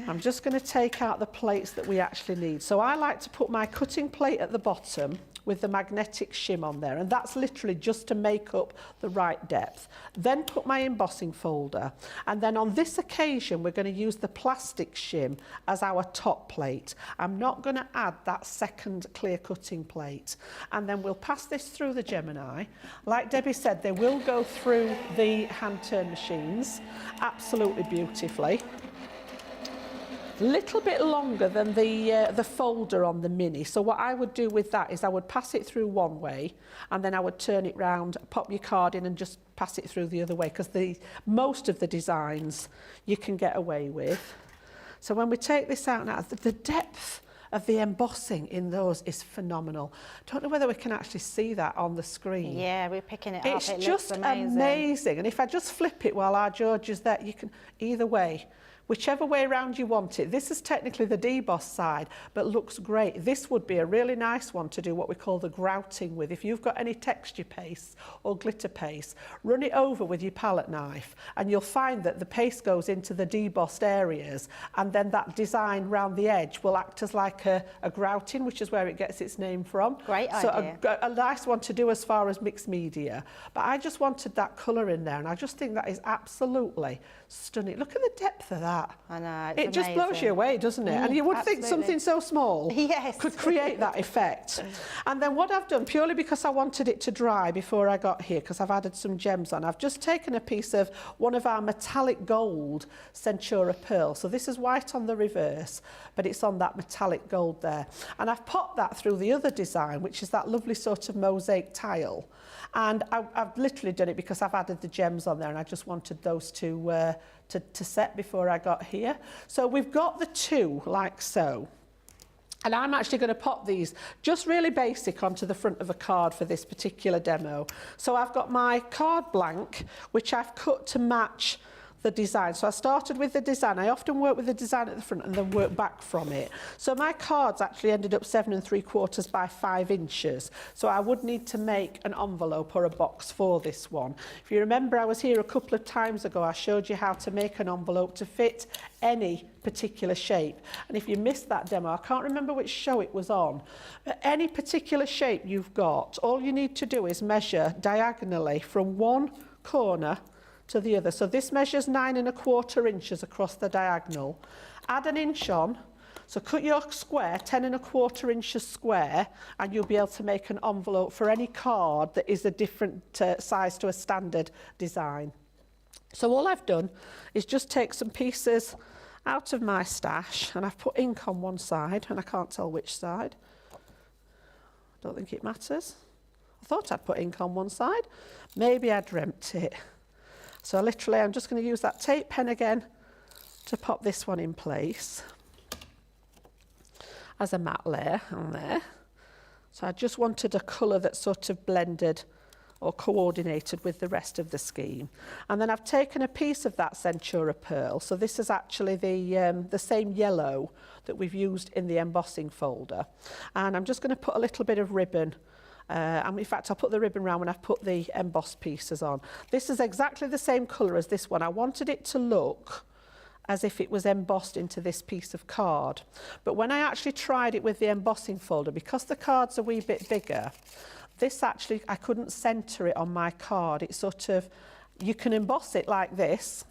I'm just going to take out the plates that we actually need. So I like to put my cutting plate at the bottom with the magnetic shim on there, and that's literally just to make up the right depth. Then put my embossing folder, and then on this occasion we're going to use the plastic shim as our top plate. I'm not going to add that second clear cutting plate. And then we'll pass this through the Gemini. Like Debbie said, they will go through the hand turn machines absolutely beautifully. Little bit longer than the folder on the Mini. So what I would do with that is I would pass it through one way, and then I would turn it round, pop your card in and just pass it through the other way, because most of the designs you can get away with. So when we take this out now, the depth of the embossing in those is phenomenal. Don't know whether we can actually see that on the screen. Yeah, we're picking it up. It's it just looks amazing. And if I just flip it while our George is there, you can, either way, whichever way around you want it. This is technically the deboss side, but looks great. This would be a really nice one to do what we call the grouting with. If you've got any texture paste or glitter paste, run it over with your palette knife, and you'll find that the paste goes into the debossed areas, and then that design round the edge will act as like a grouting, which is where it gets its name from. Great idea. So a nice one to do as far as mixed media. But I just wanted that colour in there, and I just think that is absolutely stunning. Look at the depth of that. I know, it just blows you away, doesn't it? And you would think something so small could create that effect. And then what I've done, purely because I wanted it to dry before I got here, because I've added some gems on, I've just taken a piece of one of our metallic gold Centura pearl. So this is white on the reverse, but it's on that metallic gold there. And I've popped that through the other design, which is that lovely sort of mosaic tile. And I've literally done it because I've added the gems on there, and I just wanted those to set before I got here. So we've got the two like so. And I'm actually going to pop these just really basic onto the front of a card for this particular demo. So I've got my card blank, which I've cut to match the design. So I started with the design. I often work with the design at the front and then work back from it. So my cards actually ended up 7 3/4 by 5 inches. So I would need to make an envelope or a box for this one. If you remember, I was here a couple of times ago. I showed you how to make an envelope to fit any particular shape. And if you missed that demo, I can't remember which show it was on, but any particular shape you've got, all you need to do is measure diagonally from one corner to the other. So this measures 9¼ inches across the diagonal. Add an inch on. So cut your square 10¼ inches square, and you'll be able to make an envelope for any card that is a different size to a standard design. So all I've done is just take some pieces out of my stash, and I've put ink on one side, and I can't tell which side. Don't think it matters. I thought I'd put ink on one side. Maybe I dreamt it. So literally I'm just going to use that tape pen again to pop this one in place as a matte layer on there. So I just wanted a colour that sort of blended or coordinated with the rest of the scheme. And then I've taken a piece of that Centura pearl. So this is actually the same yellow that we've used in the embossing folder. And I'm just going to put a little bit of ribbon. And in fact, I'll put the ribbon round when I've put the embossed pieces on. This is exactly the same colour as this one. I wanted it to look as if it was embossed into this piece of card. But when I actually tried it with the embossing folder, because the card's a wee bit bigger, this actually, I couldn't centre it on my card. It sort of, you can emboss it like this,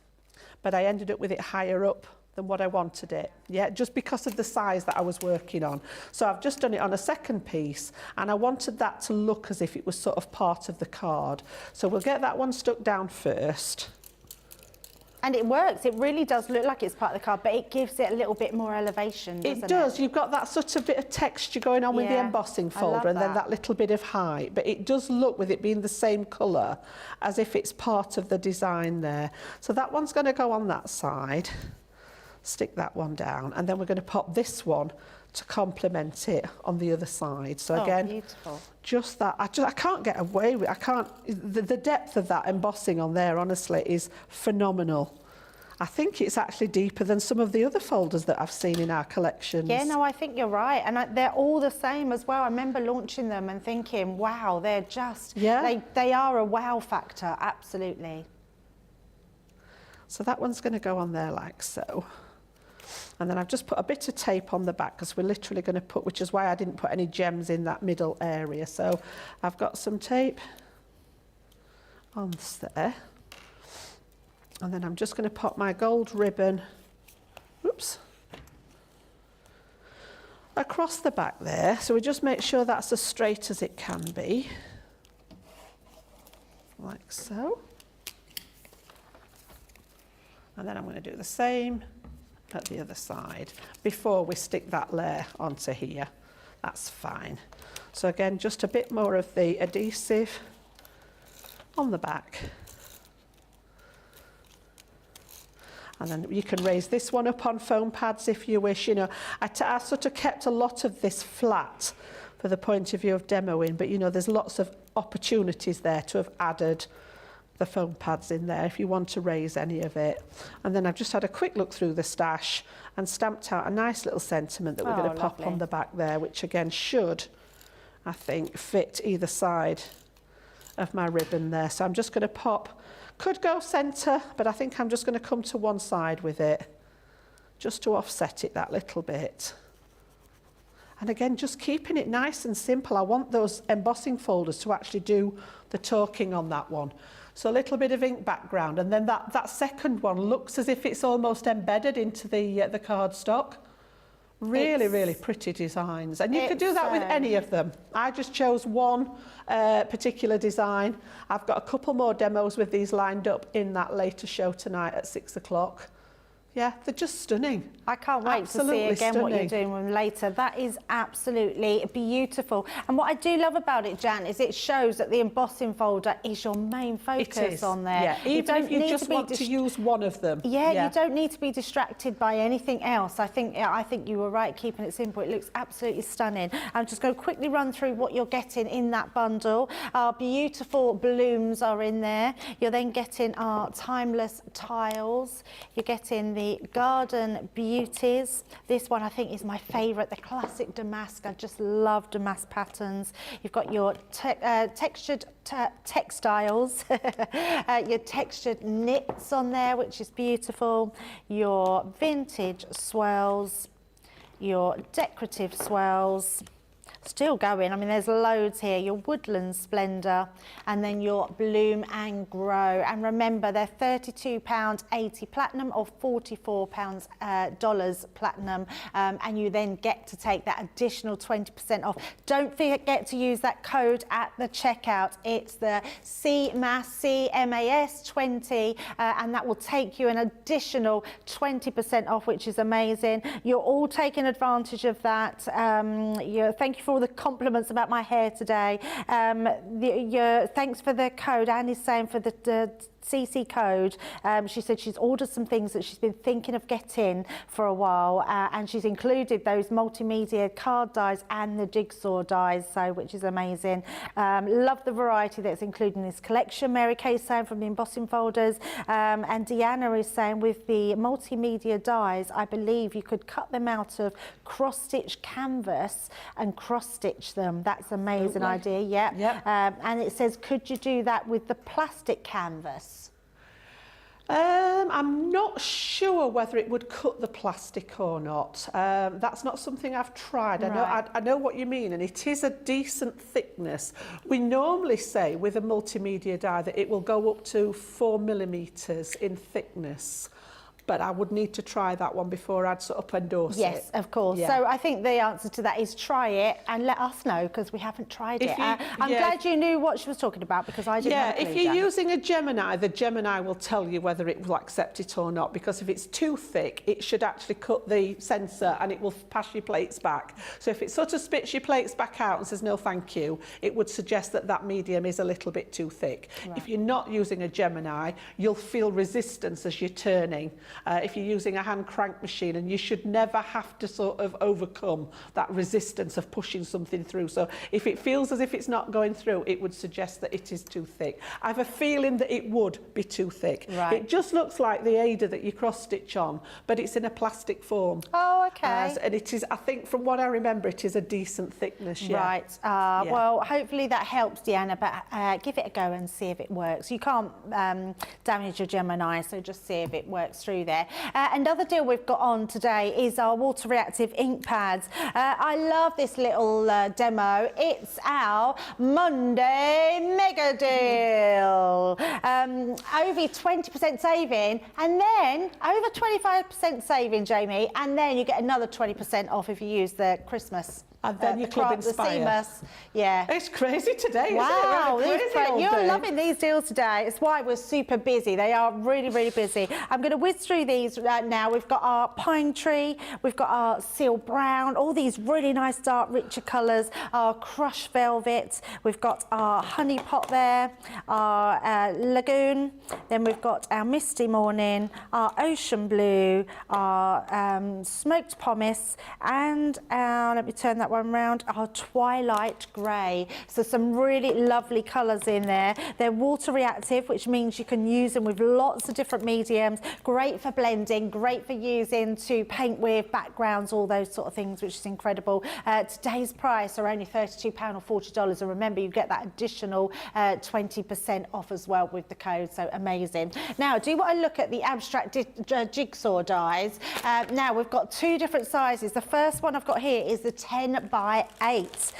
but I ended up with it higher up than what I wanted it. Yeah, just because of the size that I was working on. So I've just done it on a second piece, and I wanted that to look as if it was sort of part of the card. So we'll get that one stuck down first. And it works. It really does look like it's part of the card, but it gives it a little bit more elevation, doesn't it? It does. You've got that sort of bit of texture going on with the embossing folder, and then that little bit of height. But it does look, with it being the same colour, as if it's part of the design there. So that one's going to go on that side. Stick that one down, and then we're going to pop this one to complement it on the other side. So again, beautiful. Just that, I can't get away with, the depth of that embossing on there, honestly, is phenomenal. I think it's actually deeper than some of the other folders that I've seen in our collections. Yeah, no, I think you're right. And they're all the same as well. I remember launching them and thinking, wow, they're just, they are a wow factor, absolutely. So that one's going to go on there like so. And then I've just put a bit of tape on the back, because we're literally going to put, which is why I didn't put any gems in that middle area. So I've got some tape on there. And then I'm just going to pop my gold ribbon, across the back there. So we just make sure that's as straight as it can be. Like so. And then I'm going to do the same at the other side before we stick that layer onto here. That's fine. So again, just a bit more of the adhesive on the back. And then you can raise this one up on foam pads if you wish. You know, I sort of kept a lot of this flat for the point of view of demoing, but you know, there's lots of opportunities there to have added the foam pads in there if you want to raise any of it. And then I've just had a quick look through the stash and stamped out a nice little sentiment that we're going to pop on the back there, which again should, I think, fit either side of my ribbon there. So I'm just going to pop, could go centre, but I think I'm just going to come to one side with it just to offset it that little bit. And again, just keeping it nice and simple. I want those embossing folders to actually do the talking on that one. So a little bit of ink background, and then that second one looks as if it's almost embedded into the cardstock. Really, really pretty designs. And you could do that with any of them. I just chose one particular design. I've got a couple more demos with these lined up in that later show tonight at 6 o'clock. Yeah, they're just stunning. I can't wait to see again what you're doing with them later. That is absolutely beautiful. And what I do love about it, Jan, is it shows that the embossing folder is your main focus on there. Yeah, even if you just want to use one of them. Yeah, you don't need to be distracted by anything else. I think you were right keeping it simple. It looks absolutely stunning. I'm just going to quickly run through what you're getting in that bundle. Our beautiful blooms are in there. You're then getting our timeless tiles. You're getting the garden beauties. This one I think is my favourite, the classic damask. I just love damask patterns. You've got your textured textiles, your textured knits on there, which is beautiful, your vintage swirls, your decorative swirls, Still going. I mean, there's loads here. Your Woodland Splendour, and then your Bloom and Grow. And remember, they're £32.80 platinum or $44 dollars platinum, and you then get to take that additional 20% off. Don't forget to use that code at the checkout. It's the CMAS 20, and that will take you an additional 20% off, which is amazing. You're all taking advantage of that. Thank you for all the compliments about my hair today. Thanks for the code. Annie's saying for the CC code. She said she's ordered some things that she's been thinking of getting for a while, and she's included those multimedia card dies and the jigsaw dies, which is amazing. Love the variety that's included in this collection. Mary Kay's saying from the embossing folders, and Deanna is saying with the multimedia dies, I believe you could cut them out of cross-stitch canvas and cross-stitch them. That's an amazing idea. Yep. And it says, could you do that with the plastic canvas? I'm not sure whether it would cut the plastic or not. That's not something I've tried. I know what you mean, and it is a decent thickness. We normally say with a multimedia die that it will go up to 4mm in thickness. But I would need to try that one before I'd sort of endorse it. Yes, of course. Yeah. So I think the answer to that is try it and let us know, because we haven't tried it. I'm glad you knew what she was talking about, because I didn't have a clue, if you're Jan. using a Gemini, the Gemini will tell you whether it will accept it or not, because if it's too thick, it should actually cut the sensor and it will pass your plates back. So if it sort of spits your plates back out and says no thank you, it would suggest that that medium is a little bit too thick. Right. If you're not using a Gemini, you'll feel resistance as you're turning. If you're using a hand crank machine, and you should never have to sort of overcome that resistance of pushing something through. So if it feels as if it's not going through, it would suggest that it is too thick. I have a feeling that it would be too thick. Right. It just looks like the Ada that you cross stitch on, but it's in a plastic form. Oh, okay. And it is, I think from what I remember, it is a decent thickness. Yeah. Right. Well, hopefully that helps, Deanna, but give it a go and see if it works. You can't damage your Gemini, so just see if it works through there. Another deal we've got on today is our water reactive ink pads. I love this little demo. It's our Monday mega deal. Over 20% saving, and then over 25% saving, Jamie, and then you get another 20% off if you use the Christmas. And then you Club Inspire. Yeah. It's crazy today, wow, isn't it? You're loving these deals today. It's why we're super busy. They are really, really busy. I'm going to whiz through these now. We've got our Pine Tree, we've got our Seal Brown, all these really nice dark, richer colours, our Crush Velvet, we've got our Honey Pot there, our Lagoon, then we've got our Misty Morning, our Ocean Blue, our Smoked Pumice, and let me turn that one round, our Twilight Grey. So some really lovely colours in there. They're water reactive, which means you can use them with lots of different mediums. Great for blending, great for using to paint with backgrounds, all those sort of things, which is incredible. Today's price are only £32 or $40, and remember you get that additional 20% off as well with the code, so amazing. Now, do you want to look at the abstract jigsaw dies? Now, we've got two different sizes. The first one I've got here is the 10 by 8.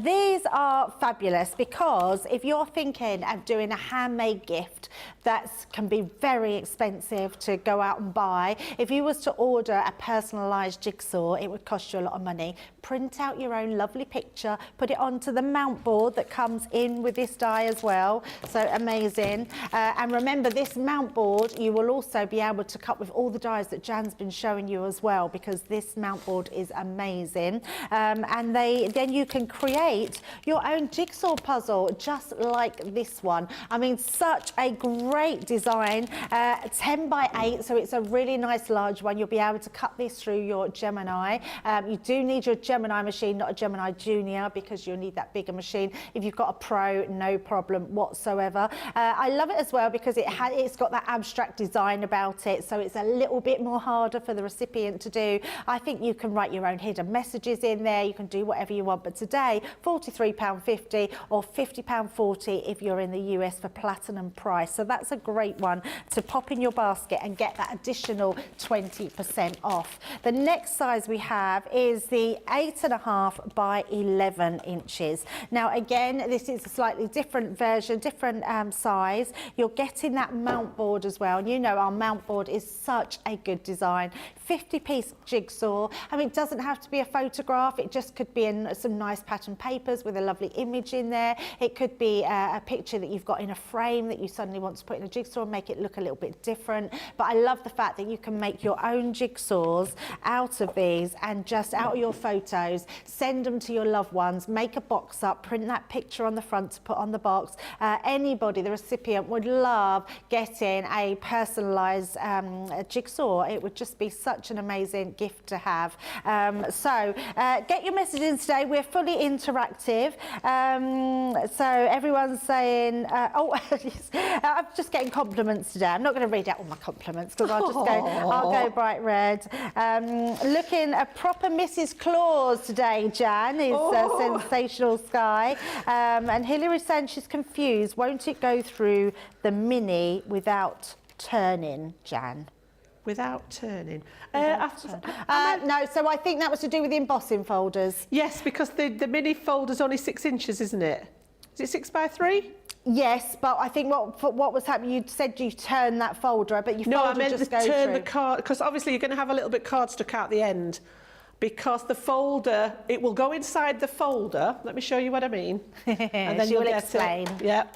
These are fabulous, because if you're thinking of doing a handmade gift, that can be very expensive to go out and buy. If you was to order a personalised jigsaw, it would cost you a lot of money. Print out your own lovely picture, put it onto the mount board that comes in with this die as well. So amazing. And remember, this mount board, you will also be able to cut with all the dies that Jan's been showing you as well, because this mount board is amazing. And then you can create your own jigsaw puzzle, just like this one. I mean, such a great design. 10 by 8, so it's a really nice large one. You'll be able to cut this through your Gemini. You do need your Gemini machine, not a Gemini Junior, because you'll need that bigger machine. If you've got a Pro, no problem whatsoever. I love it as well because it's got that abstract design about it, so it's a little bit more harder for the recipient to do. I think you can write your own hidden messages in there, you can do whatever you want. But today, £43.50 or £50.40 if you're in the US for platinum price. So that's a great one to pop in your basket and get that additional 20% off. The next size we have is the 8.5 by 11 inches. Now again, this is a slightly different version, different size. You're getting that mount board as well. And you know our mount board is such a good design. 50-piece jigsaw. I mean, it doesn't have to be a photograph. It just could be in some nice pattern papers with a lovely image in there. It could be a picture that you've got in a frame that you suddenly want to put in a jigsaw and make it look a little bit different. But I love the fact that you can make your own jigsaws out of these and just out of your photos, send them to your loved ones, make a box up, print that picture on the front to put on the box. Anybody, the recipient, would love getting a personalised jigsaw. It would just be such an amazing gift to have. So get your message in today. We're fully interactive. So everyone's saying, I'm just getting compliments today. I'm not going to read out all my compliments because I'll go bright red. Looking a proper Mrs. Claus today, Jan, is Sensational Sky. And Hillary's saying she's confused. Won't it go through the mini without turning, Jan? Without turning. No, so I think that was to do with the embossing folders. Yes, because the mini folder's only 6 inches, isn't it? Is it 6 by 3? Yes, but I think what was happening, you said you turn that folder, but you I meant just turn the card, because obviously you're going to have a little bit card stuck out the end. Because the folder, it will go inside the folder. Let me show you what I mean. And then she will explain. Yeah.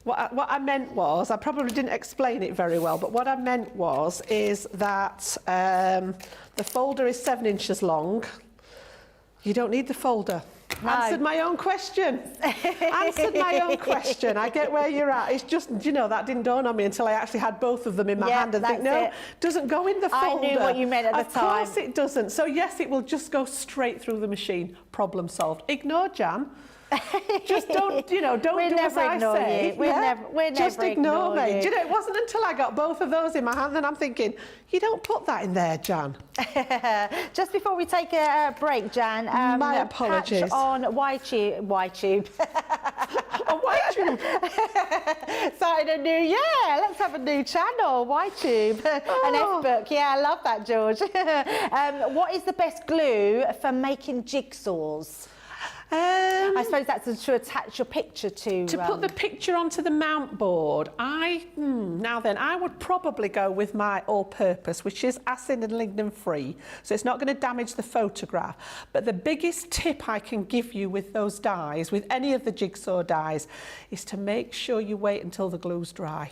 What I meant was, I probably didn't explain it very well, but what I meant is that the folder is 7 inches long. You don't need the folder. No. Answered my own question. Answered my own question. I get where you're at. It's just, you know, that didn't dawn on me until I actually had both of them in my hand and think, no, it doesn't go in the folder. I knew what you meant at the time. Of course it doesn't. So yes, it will just go straight through the machine. Problem solved. Ignore Jan. Just don't, you know, don't do as I say. We're never just ignore me. You. Do you know, it wasn't until I got both of those in my hand that I'm thinking, you don't put that in there, Jan. Just before we take a break, Jan, my apologies. Patch on YTube. Oh, YTube. Starting a new, let's have a new channel, YTube. An F-book. Yeah, I love that, George. What is the best glue for making jigsaws? I suppose that's to attach your picture to. To put the picture onto the mount board, now then, I would probably go with my all-purpose, which is acid and lignin free, so it's not going to damage the photograph. But the biggest tip I can give you with those dies, with any of the jigsaw dies, is to make sure you wait until the glue's dry.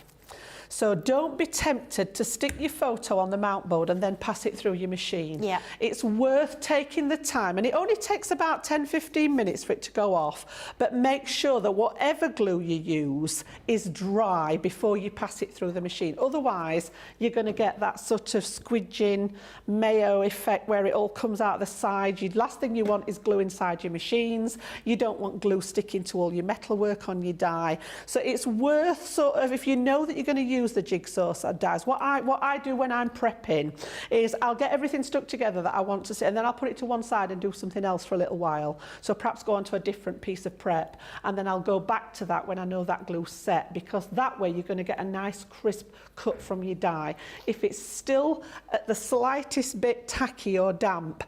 So don't be tempted to stick your photo on the mount board and then pass it through your machine. Yeah. It's worth taking the time, and it only takes about 10-15 minutes for it to go off, but make sure that whatever glue you use is dry before you pass it through the machine. Otherwise, you're going to get that sort of squidging mayo effect where it all comes out the side. The last thing you want is glue inside your machines. You don't want glue sticking to all your metalwork on your die. So it's worth sort of, if you know that you're going to use the jigsaw dies. What I do when I'm prepping is I'll get everything stuck together that I want to see, and then I'll put it to one side and do something else for a little while. So perhaps go on to a different piece of prep, and then I'll go back to that when I know that glue's set, because that way you're going to get a nice crisp cut from your die. If it's still at the slightest bit tacky or damp,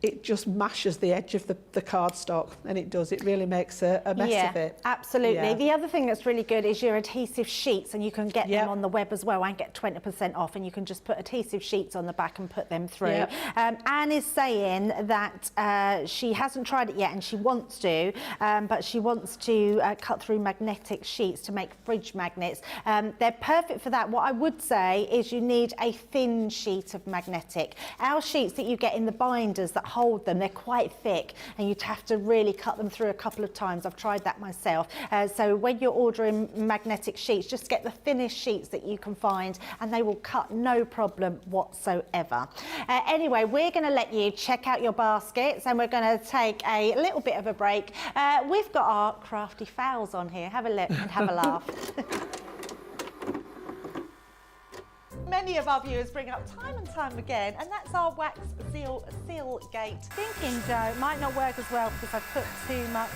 it just mashes the edge of the cardstock, and it does. It really makes a mess of it. Absolutely. Yeah. The other thing that's really good is your adhesive sheets, and you can get them on the web as well and get 20% off, and you can just put adhesive sheets on the back and put them through. Anne is saying that she hasn't tried it yet and she wants to, but she wants to cut through magnetic sheets to make fridge magnets. They're perfect for that. What I would say is you need a thin sheet of magnetic. Our sheets that you get in the binders that hold them, they're quite thick, and you'd have to really cut them through a couple of times. I've tried that myself. So when you're ordering magnetic sheets, just get the thinnest sheets that you can find, and they will cut no problem whatsoever. Anyway, we're going to let you check out your baskets, and we're going to take a little bit of a break. We've got our crafty fowls on here. Have a look and have a laugh. many of our viewers bring up time and time again, and that's our wax seal gate. Thinking, Joe, it might not work as well because I've put too much.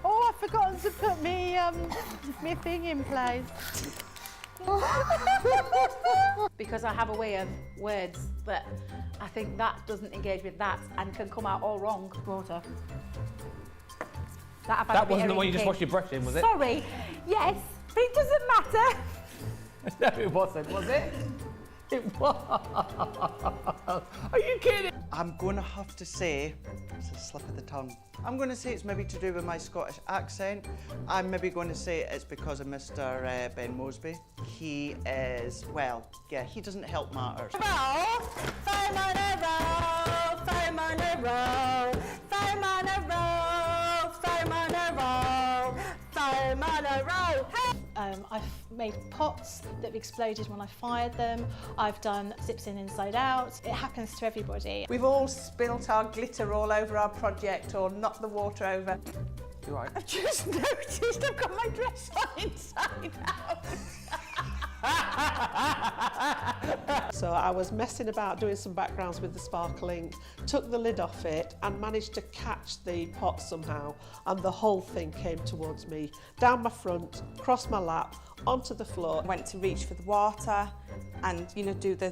Oh, I've forgotten to put me thing in place. Because I have a way of words that I think that doesn't engage with that and can come out all wrong. Water. That wasn't the one you just washed your brush in, was it? Sorry. Yes, but it doesn't matter. No, it wasn't, was it? It was. Are you kidding? I'm going to have to say, it's a slip of the tongue. I'm going to say it's maybe to do with my Scottish accent. I'm maybe going to say it's because of Mr. Ben Mosby. He is, well, yeah, he doesn't help matters. I've made pots that have exploded when I fired them. I've done zips in inside out. It happens to everybody. We've all spilt our glitter all over our project or knocked the water over. You're right. I've just noticed I've got my dress on inside out. So I was messing about doing some backgrounds with the sparkling, took the lid off it and managed to catch the pot somehow, and the whole thing came towards me, down my front, across my lap, onto the floor. Went to reach for the water and, you know, do the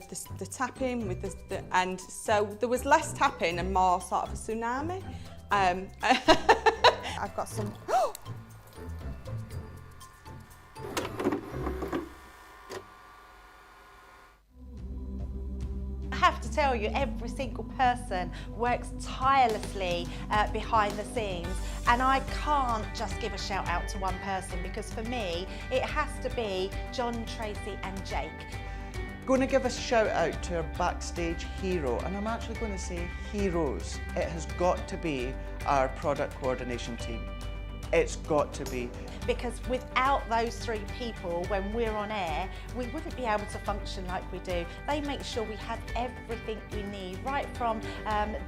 tapping with the and so there was less tapping and more sort of a tsunami. I've got some... I have to tell you, every single person works tirelessly behind the scenes, and I can't just give a shout out to one person, because for me it has to be John, Tracy and Jake. Going to give a shout out to our backstage hero, and I'm actually going to say heroes. It has got to be our product coordination team. It's got to be. Because without those three people, when we're on air, we wouldn't be able to function like we do. They make sure we have everything we need, right from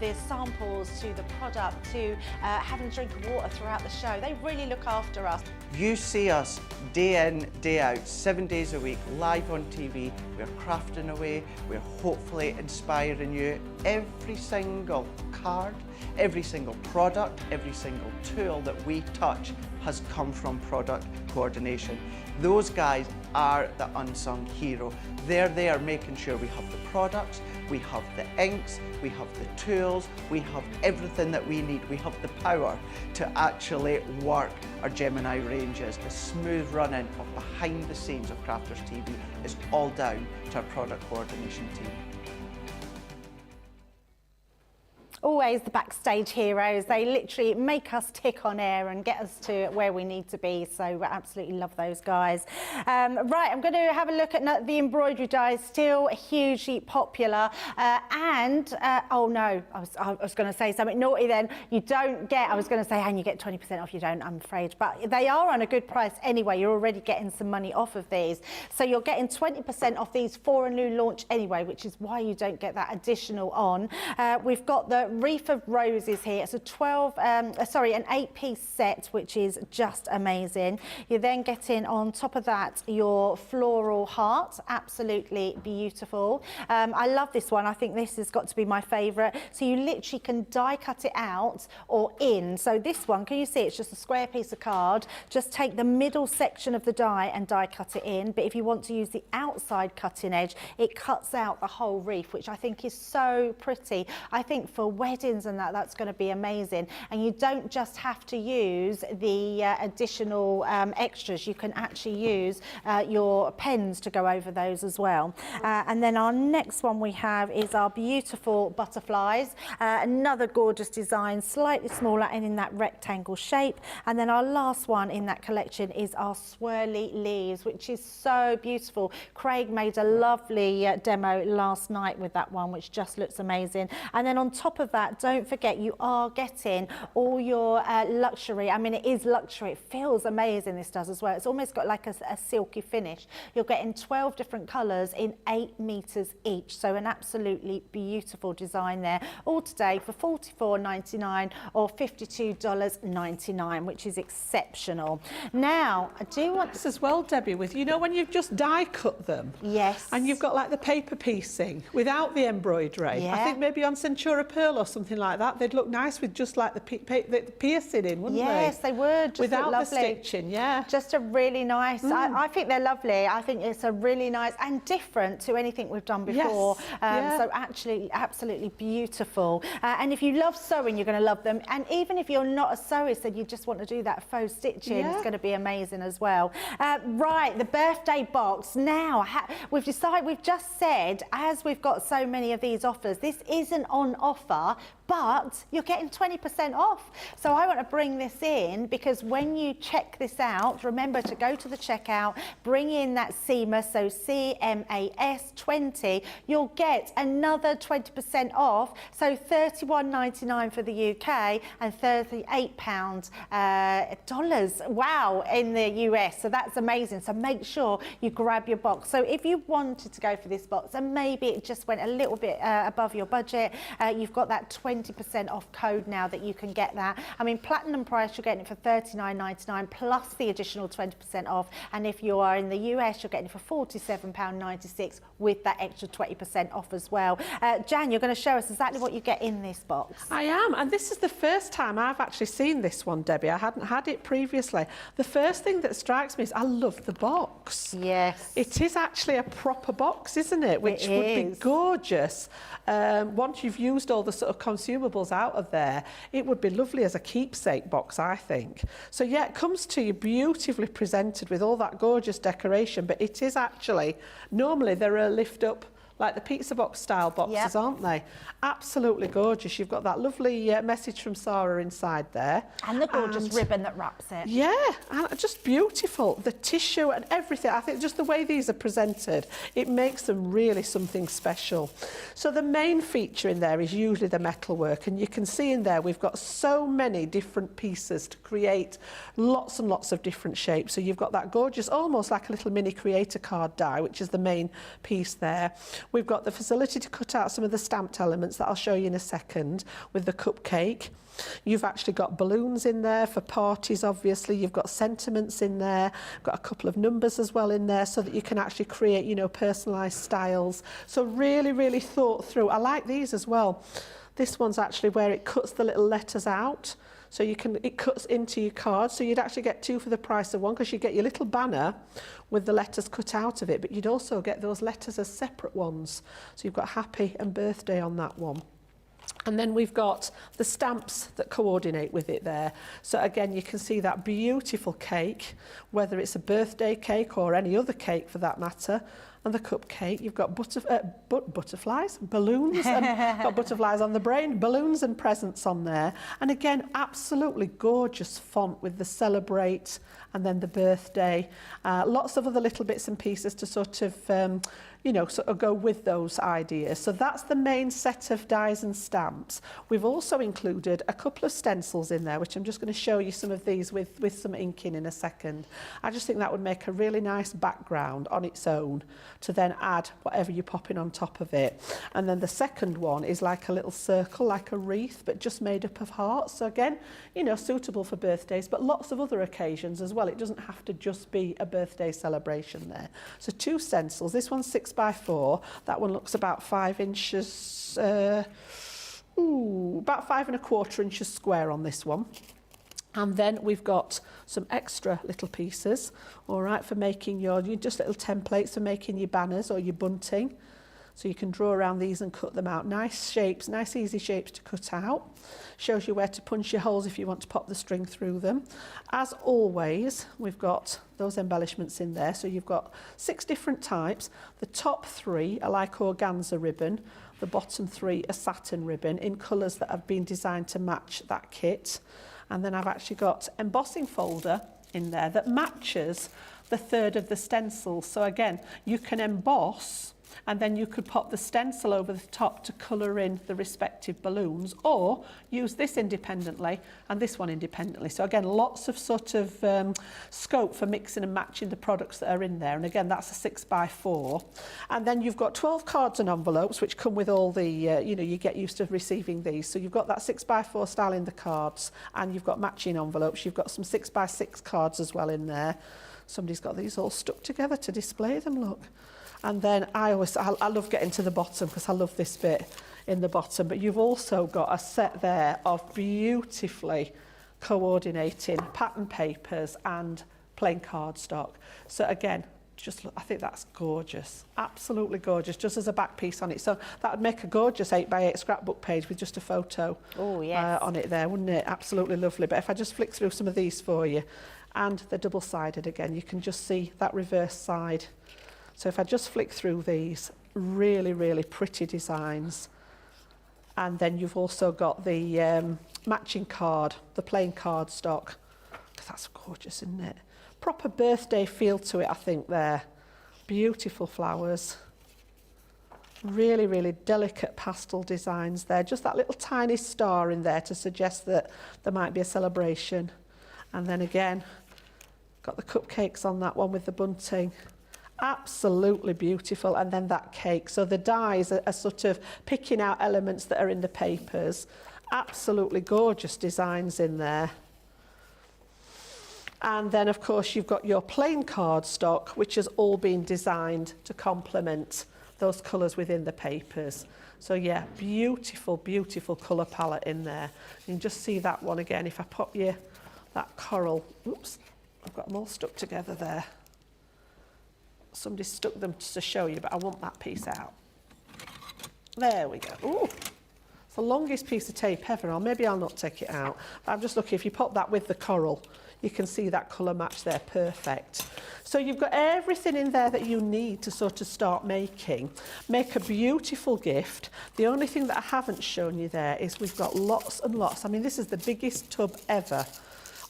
the samples to the product to having a drink of water throughout the show. They really look after us. You see us day in, day out, 7 days a week, live on TV. We're crafting away, we're hopefully inspiring you. Every single card, every single product, every single tool that we touch has come from product coordination. Those guys are the unsung hero. They're there making sure we have the products, we have the inks, we have the tools, we have everything that we need. We have the power to actually work our Gemini ranges. The smooth running of behind the scenes of Crafters TV is all down to our product coordination team. Always the backstage heroes. They literally make us tick on air and get us to where we need to be. So we absolutely love those guys. Right, I'm going to have a look at the embroidery dies, still hugely popular. Oh no, I was going to say something naughty then. You don't get, I was going to say, and you get 20% off, you don't, I'm afraid. But they are on a good price anyway. You're already getting some money off of these. So you're getting 20% off these for a new launch anyway, which is why you don't get that additional on. We've got the Wreath of Roses here. It's an 8-piece set, which is just amazing. You're then getting on top of that your floral heart, absolutely beautiful. I love this one. I think this has got to be my favourite. So you literally can die cut it out or in. So this one, can you see? It's just a square piece of card. Just take the middle section of the die and die cut it in. But if you want to use the outside cutting edge, it cuts out the whole wreath, which I think is so pretty. I think for weddings and that's going to be amazing. And you don't just have to use the additional extras. You can actually use your pens to go over those as well. And then our next one we have is our beautiful butterflies. Another gorgeous design, slightly smaller and in that rectangle shape. And then our last one in that collection is our swirly leaves, which is so beautiful. Craig made a lovely demo last night with that one, which just looks amazing. And then on top of that, that, don't forget you are getting all your luxury. I mean, it is luxury. It feels amazing, this does as well. It's almost got like a silky finish. You're getting 12 different colours in 8 metres each. So an absolutely beautiful design there. All today for $44.99 or $52.99, which is exceptional. Now, I do want this as well, Debbie, with, you know, when you've just die cut them. Yes. And you've got like the paper piecing without the embroidery. Yeah. I think maybe on Centura Pearl or something like that, they'd look nice with just like the piercing in, wouldn't they? Yes, they would. Just without look the lovely. Stitching, yeah. Just a really nice, I think they're lovely. I think it's a really nice and different to anything we've done before. Yes. So actually, absolutely beautiful. And if you love sewing, you're going to love them. And even if you're not a sewist and you just want to do that faux stitching, it's going to be amazing as well. Right, the birthday box. Now, we've just said, as we've got so many of these offers, this isn't on offer, but you're getting 20% off. So I want to bring this in because when you check this out, remember to go to the checkout, bring in that CMAS, so CMAS 20, you'll get another 20% off. So $31.99 for the UK and £38 dollars, wow, in the US. So that's amazing. So make sure you grab your box. So if you wanted to go for this box and maybe it just went a little bit above your budget, you've got that 20% off code now that you can get that. I mean, platinum price, you're getting it for $39.99 plus the additional 20% off. And if you are in the US, you're getting it for £47.96 with that extra 20% off as well. Jan, you're going to show us exactly what you get in this box. I am, and this is the first time I've actually seen this one, Debbie. I hadn't had it previously. The first thing that strikes me is I love the box. Yes. It is actually a proper box, isn't it? Which would be gorgeous. Once you've used all the sort of consumables out of there, it would be lovely as a keepsake box, I think. So yeah, it comes to you beautifully presented with all that gorgeous decoration, but it is actually, normally there are lift up like the pizza box style boxes, aren't they? Absolutely gorgeous. You've got that lovely message from Sarah inside there. And the gorgeous ribbon that wraps it. Yeah, and just beautiful. The tissue and everything. I think just the way these are presented, it makes them really something special. So the main feature in there is usually the metalwork, and you can see in there we've got so many different pieces to create lots and lots of different shapes. So you've got that gorgeous, almost like a little mini creator card die, which is the main piece there. We've got the facility to cut out some of the stamped elements that I'll show you in a second with the cupcake. You've actually got balloons in there for parties, obviously. You've got sentiments in there, got a couple of numbers as well in there so that you can actually create, you know, personalised styles. So really, really thought through. I like these as well. This one's actually where it cuts the little letters out. So you can, it cuts into your card, so you'd actually get 2 for the price of 1 because you get your little banner with the letters cut out of it, but you'd also get those letters as separate ones. So you've got happy and birthday on that one. And then we've got the stamps that coordinate with it there. So again, you can see that beautiful cake, whether it's a birthday cake or any other cake for that matter. And the cupcake, you've got butterflies, balloons, and got butterflies on the brain, balloons and presents on there. And again, absolutely gorgeous font with the celebrate and then the birthday. Lots of other little bits and pieces to sort of, you know, sort of go with those ideas. So that's the main set of dies and stamps. We've also included a couple of stencils in there, which I'm just going to show you some of these with some ink in a second. I just think that would make a really nice background on its own to then add whatever you're popping on top of it. And then the second one is like a little circle, like a wreath, but just made up of hearts. So again, you know, suitable for birthdays, but lots of other occasions as well. It doesn't have to just be a birthday celebration there. So 2 stencils. This one's 6x4. That one looks about 5 inches, about 5 1/4 inches square on this one. And then we've got some extra little pieces, all right, for making your just little templates for making your banners or your bunting. So you can draw around these and cut them out. Nice shapes, nice easy shapes to cut out. Shows you where to punch your holes if you want to pop the string through them. As always, we've got those embellishments in there. So you've got 6 different types. The top 3 are like organza ribbon. The bottom 3 are satin ribbon in colours that have been designed to match that kit. And then I've actually got embossing folder in there that matches the 1/3 of the stencil. So again, you can emboss and then you could pop the stencil over the top to colour in the respective balloons, or use this independently and this one independently. So again, lots of sort of scope for mixing and matching the products that are in there. And again, that's a 6x4. And then you've got 12 cards and envelopes, which come with all the, you know, you get used to receiving these. So you've got that 6x4 style in the cards, and you've got matching envelopes. You've got some 6x6 cards as well in there. Somebody's got these all stuck together to display them, look. And then I love getting to the bottom because I love this bit in the bottom. But you've also got a set there of beautifully coordinating pattern papers and plain cardstock. So again, just look, I think that's gorgeous, absolutely gorgeous, just as a back piece on it. So that would make a gorgeous 8x8 scrapbook page with just a photo on it there, wouldn't it? Absolutely lovely. But if I just flick through some of these for you, and they're double-sided again, you can just see that reverse side. So if I just flick through these, really, really pretty designs. And then you've also got the matching card, the plain cardstock. That's gorgeous, isn't it? Proper birthday feel to it, I think, there. Beautiful flowers. Really, really delicate pastel designs there. Just that little tiny star in there to suggest that there might be a celebration. And then again, got the cupcakes on that one with the bunting. Absolutely beautiful. And then that cake. So the dies are sort of picking out elements that are in the papers. Absolutely gorgeous designs in there. And then, of course, you've got your plain cardstock, which has all been designed to complement those colours within the papers. So, yeah, beautiful, beautiful colour palette in there. You can just see that one again. If I pop you that coral, oops, I've got them all stuck together there. Somebody stuck them to show you, but I want that piece out. There we go. Ooh, it's the longest piece of tape ever, or maybe I'll not take it out. But I'm just looking, if you pop that with the coral, you can see that colour match there, perfect. So you've got everything in there that you need to sort of start making. Make a beautiful gift. The only thing that I haven't shown you there is we've got lots and lots. I mean, this is the biggest tub ever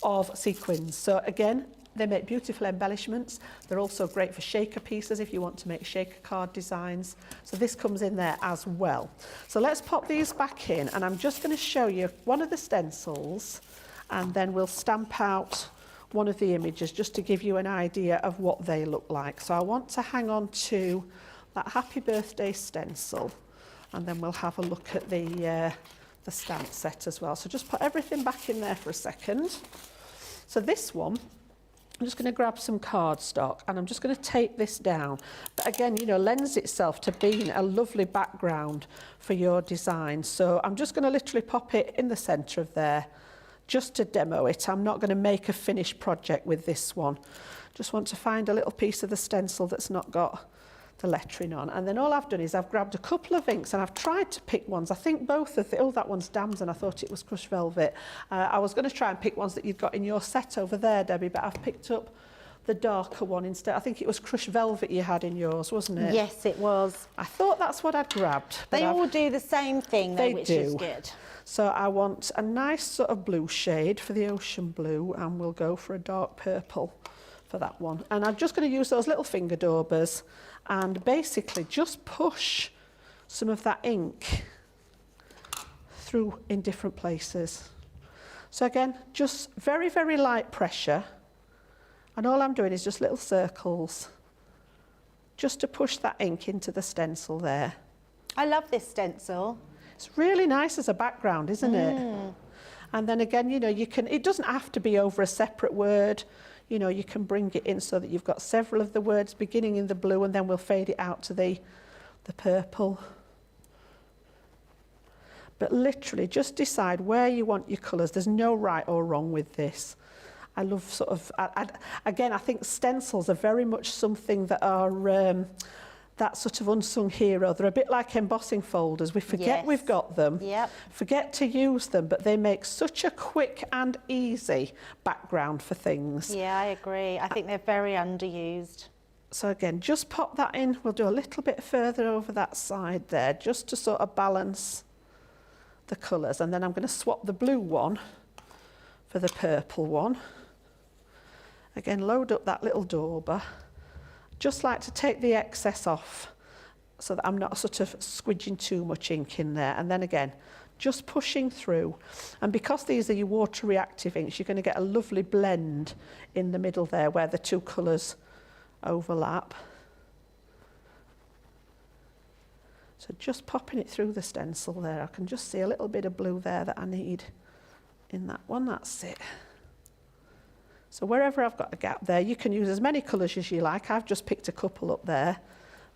of sequins. So again, they make beautiful embellishments. They're also great for shaker pieces if you want to make shaker card designs. So this comes in there as well. So let's pop these back in, and I'm just going to show you one of the stencils, and then we'll stamp out one of the images just to give you an idea of what they look like. So I want to hang on to that happy birthday stencil, and then we'll have a look at the stamp set as well. So just put everything back in there for a second. So this one, I'm just going to grab some cardstock, and I'm just going to tape this down. But again, you know, lends itself to being a lovely background for your design. So I'm just going to literally pop it in the centre of there, just to demo it. I'm not going to make a finished project with this one. Just want to find a little piece of the stencil that's not got the lettering on. And then all I've done is I've grabbed a couple of inks, and I've tried to pick ones. I think both of the, oh, that one's Damson. I thought it was Crushed Velvet. I was going to try and pick ones that you'd got in your set over there, Debbie, but I've picked up the darker one instead. I think it was Crushed Velvet you had in yours, wasn't it? Yes, it was. I thought that's what I'd grabbed. They all do the same thing, though, which is good. So I want a nice sort of blue shade for the ocean blue, and we'll go for a dark purple for that one. And I'm just going to use those little finger daubers and basically just push some of that ink through in different places. So again, just very, very light pressure. And all I'm doing is just little circles, just to push that ink into the stencil there. I love this stencil. It's really nice as a background, isn't it? And then again, you know, you can, it doesn't have to be over a separate word. You know, you can bring it in so that you've got several of the words beginning in the blue, and then we'll fade it out to the purple. But literally just decide where you want your colours. There's no right or wrong with this. I love sort of, again, I think stencils are very much something that are that sort of unsung hero. They're a bit like embossing folders. We forget we've got them, forget to use them, but they make such a quick and easy background for things. Yeah, I agree. I think they're very underused. So again, just pop that in. We'll do a little bit further over that side there, just to sort of balance the colours. And then I'm going to swap the blue one for the purple one. Again, load up that little dauber. Just like to take the excess off so that I'm not sort of squidging too much ink in there. And then again, just pushing through. And because these are your water reactive inks, you're going to get a lovely blend in the middle there where the two colours overlap. So just popping it through the stencil there. I can just see a little bit of blue there that I need in that one. That's it. So wherever I've got a gap there, you can use as many colours as you like. I've just picked a couple up there,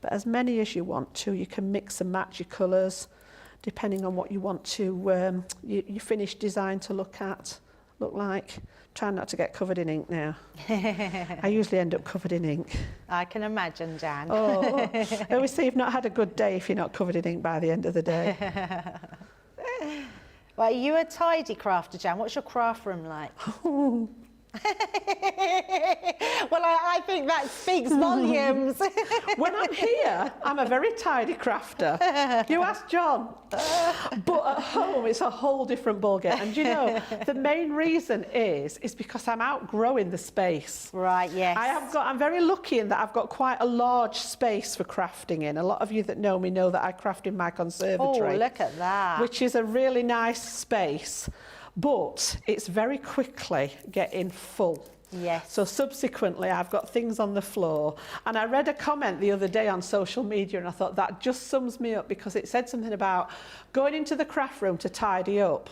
but as many as you want to. You can mix and match your colours depending on what you want to, your finished design to look like. Try not to get covered in ink now. I usually end up covered in ink. I can imagine, Jan. Oh, I always say you've not had a good day if you're not covered in ink by the end of the day. Well, are you a tidy crafter, Jan? What's your craft room like? Well, I think that speaks volumes. When I'm here, I'm a very tidy crafter. You ask John. But at home, it's a whole different ballgame. And you know, the main reason is because I'm outgrowing the space. Right, yes. I'm very lucky in that I've got quite a large space for crafting in. A lot of you that know me know that I craft in my conservatory. Oh, look at that. Which is a really nice space. But it's very quickly getting full. Yes. So subsequently, I've got things on the floor. And I read a comment the other day on social media, and I thought that just sums me up, because it said something about going into the craft room to tidy up.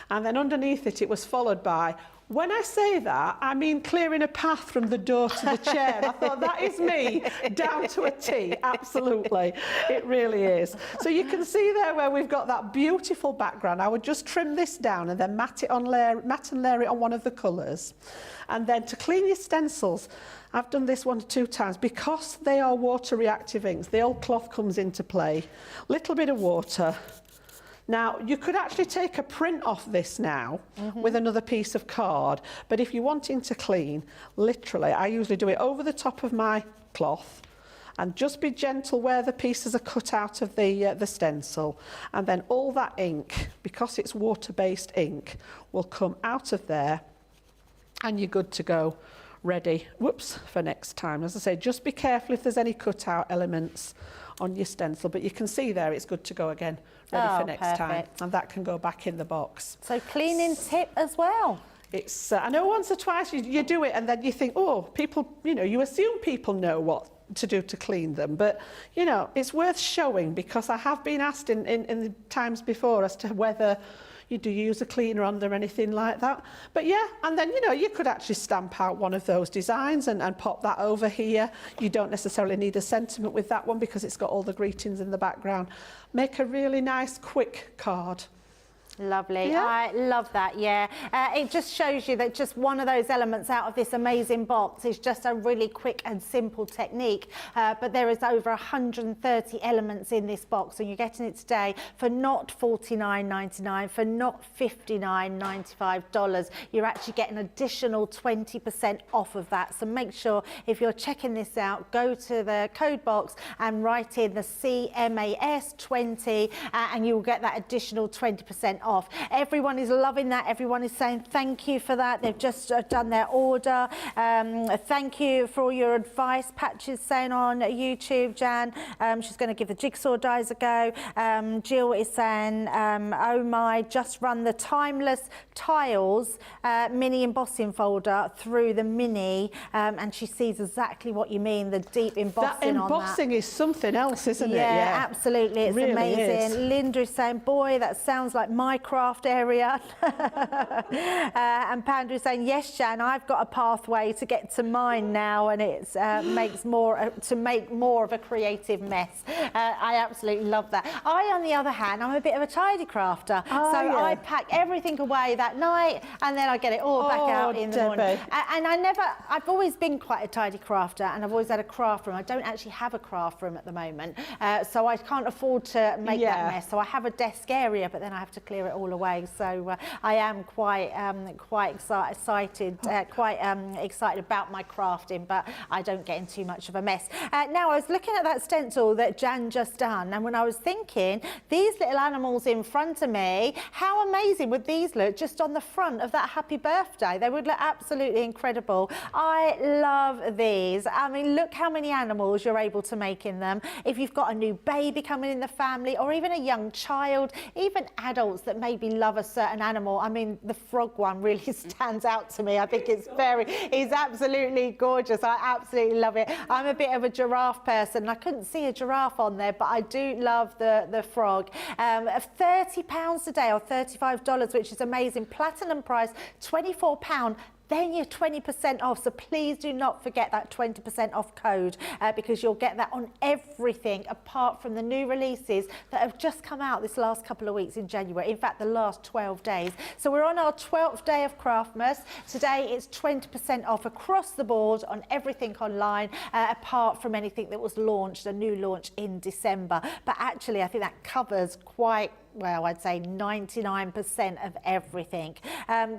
And then underneath it, it was followed by, when I say that, I mean clearing a path from the door to the chair. And I thought, that is me, down to a T, absolutely. It really is. So you can see there where we've got that beautiful background. I would just trim this down and then matte and layer it on one of the colours. And then to clean your stencils, I've done this 1 to 2 times. Because they are water reactive inks, the old cloth comes into play. Little bit of water. Now, you could actually take a print off this now with another piece of card, but if you're wanting to clean, literally, I usually do it over the top of my cloth and just be gentle where the pieces are cut out of the stencil, and then all that ink, because it's water-based ink, will come out of there and you're good to go, ready, for next time. As I say, just be careful if there's any cut-out elements on your stencil, but you can see there it's good to go again, ready for next time, and that can go back in the box. So cleaning tip as well. It's I know once or twice you do it and then you think, oh, people, you know, you assume people know what to do to clean them, but you know, it's worth showing, because I have been asked in the times before as to whether you do use a cleaner on them or anything like that. But yeah, and then, you know, you could actually stamp out one of those designs and pop that over here. You don't necessarily need a sentiment with that one because it's got all the greetings in the background. Make a really nice, quick card. Lovely. Yeah. I love that, yeah. It just shows you that just one of those elements out of this amazing box is just a really quick and simple technique. But there is over 130 elements in this box, and you're getting it today for not $49.99, for not $59.95. You're actually getting an additional 20% off of that. So make sure if you're checking this out, go to the code box and write in the CMAS20 and you will get that additional 20% off. Everyone is loving that. Everyone is saying thank you for that. They've just done their order. Thank you for all your advice. Patch is saying on YouTube, Jan, she's going to give the jigsaw dies a go. Jill is saying, oh my, just run the Timeless Tiles mini embossing folder through the mini, and she sees exactly what you mean, the deep embossing on that. Embossing is something else, isn't it? Yeah, absolutely. It's really amazing. is. Linda is saying, boy, that sounds like my craft area. And Panda is saying, yes, Jan, I've got a pathway to get to mine now, and it's makes more to make more of a creative mess. I absolutely love that. I, on the other hand, I'm a bit of a tidy crafter, so I pack everything away that night, and then I get it all back out in the morning. And I've always been quite a tidy crafter, and I've always had a craft room. I don't actually have a craft room at the moment, so I can't afford to make that mess. So I have a desk area, but then I have to clear clear it all away. So I am quite excited about my crafting, but I don't get in too much of a mess. Now, I was looking at that stencil that Jan just done, and when I was thinking, these little animals in front of me, how amazing would these look just on the front of that happy birthday? They would look absolutely incredible. I love these. I mean, look how many animals you're able to make in them. If you've got a new baby coming in the family, or even a young child, even adults that maybe love a certain animal. I mean, the frog one really stands out to me. I think it's absolutely gorgeous. I absolutely love it. I'm a bit of a giraffe person. I couldn't see a giraffe on there, but I do love the frog. £30 today, or $35, which is amazing. Platinum price, £24. Then you're 20% off. So please do not forget that 20% off code, because you'll get that on everything apart from the new releases that have just come out this last couple of weeks in January. In fact, the last 12 days. So we're on our 12th day of Craftmas. Today it's 20% off across the board on everything online, apart from anything that was launched, a new launch in December. But actually, I think that covers quite well, I'd say 99% of everything.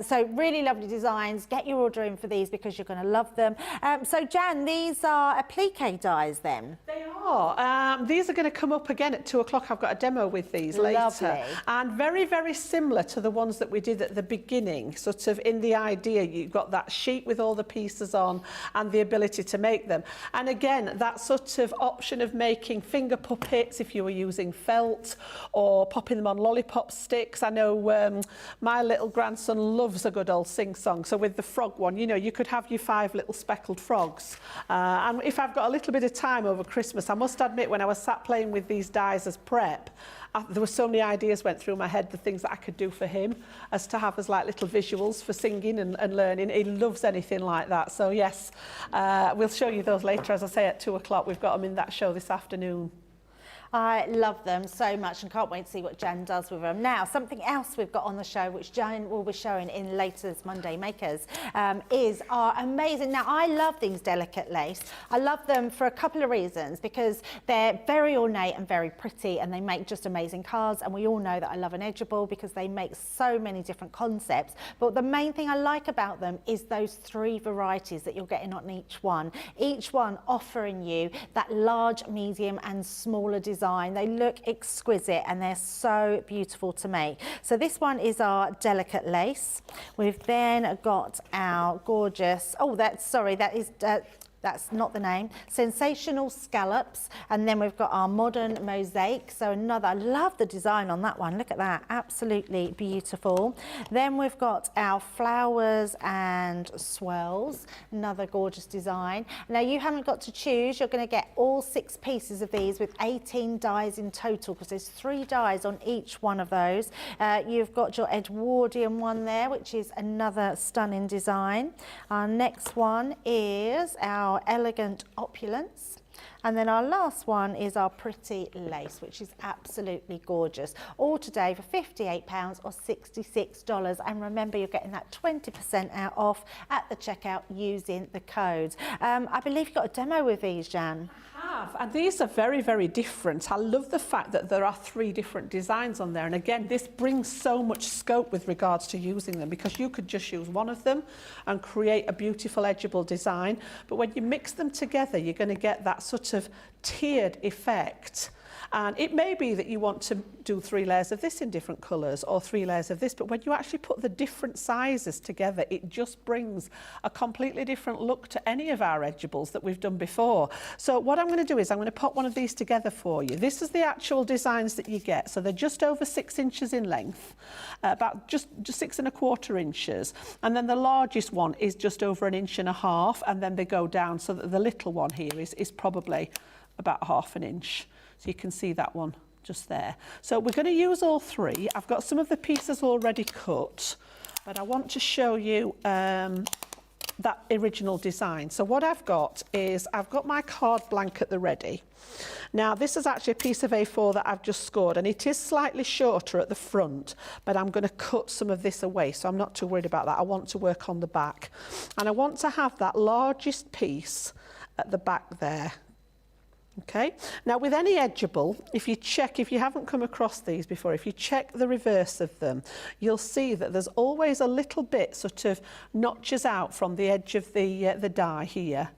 So really lovely designs. Get your order in for these because you're going to love them. So Jan, these are applique dies then? They are. These are going to come up again at 2 o'clock. I've got a demo with these later. Lovely. And very, very similar to the ones that we did at the beginning. Sort of in the idea, you've got that sheet with all the pieces on and the ability to make them. And again, that sort of option of making finger puppets if you were using felt, or popping them on lollipop sticks. I know my little grandson loves a good old sing-song. So with the frog one, you know, you could have your 5 little speckled frogs. And if I've got a little bit of time over Christmas, I must admit, when I was sat playing with these dies as prep, there were so many ideas went through my head, the things that I could do for him, as to have as like little visuals for singing and learning. He loves anything like that. So yes, we'll show you those later. As I say, at 2 o'clock, we've got them in that show this afternoon. I love them so much and can't wait to see what Jan does with them. Now, something else we've got on the show, which Jan will be showing in later's Monday Makers, is our amazing... Now, I love these delicate lace. I love them for a couple of reasons, because they're very ornate and very pretty, and they make just amazing cards. And we all know that I love an edgeable because they make so many different concepts. But the main thing I like about them is those 3 varieties that you're getting on each one offering you that large, medium and smaller design. They look exquisite and they're so beautiful to make. So this one is our delicate lace. We've then got our gorgeous, that's not the name, sensational scallops, and then we've got our modern mosaic. So another, I love the design on that one. Look at that, absolutely beautiful. Then we've got our flowers and swirls, another gorgeous design. Now you haven't got to choose, you're going to get all 6 pieces of these with 18 dies in total, because there's 3 dies on each one of those. You've got your Edwardian one there, which is another stunning design. Our next one is our elegant opulence, and then our last one is our pretty lace, which is absolutely gorgeous. All today for £58 or $66, and remember, you're getting that 20% off at the checkout using the code. I believe you've got a demo with these, Jan. And these are very, very different. I love the fact that there are 3 different designs on there, and again, this brings so much scope with regards to using them, because you could just use one of them and create a beautiful edgeable design, but when you mix them together, you're going to get that sort of tiered effect. And it may be that you want to do 3 layers of this in different colours, or 3 layers of this, but when you actually put the different sizes together, it just brings a completely different look to any of our edgeables that we've done before. So what I'm going to do is I'm going to pop one of these together for you. This is the actual designs that you get. So they're just over 6 inches in length, about just 6¼ inches. And then the largest one is just over 1.5 inches, and then they go down so that the little one here is probably about 1/2 inch. So you can see that one just there. So we're going to use all 3. I've got some of the pieces already cut, but I want to show you that original design. So what I've got is I've got my card blank at the ready. Now this is actually a piece of A4 that I've just scored, and it is slightly shorter at the front, but I'm going to cut some of this away, so I'm not too worried about that. I want to work on the back, and I want to have that largest piece at the back there. Okay, now with any edgeable, if you haven't come across these before, if you check the reverse of them, you'll see that there's always a little bit sort of notches out from the edge of the die here,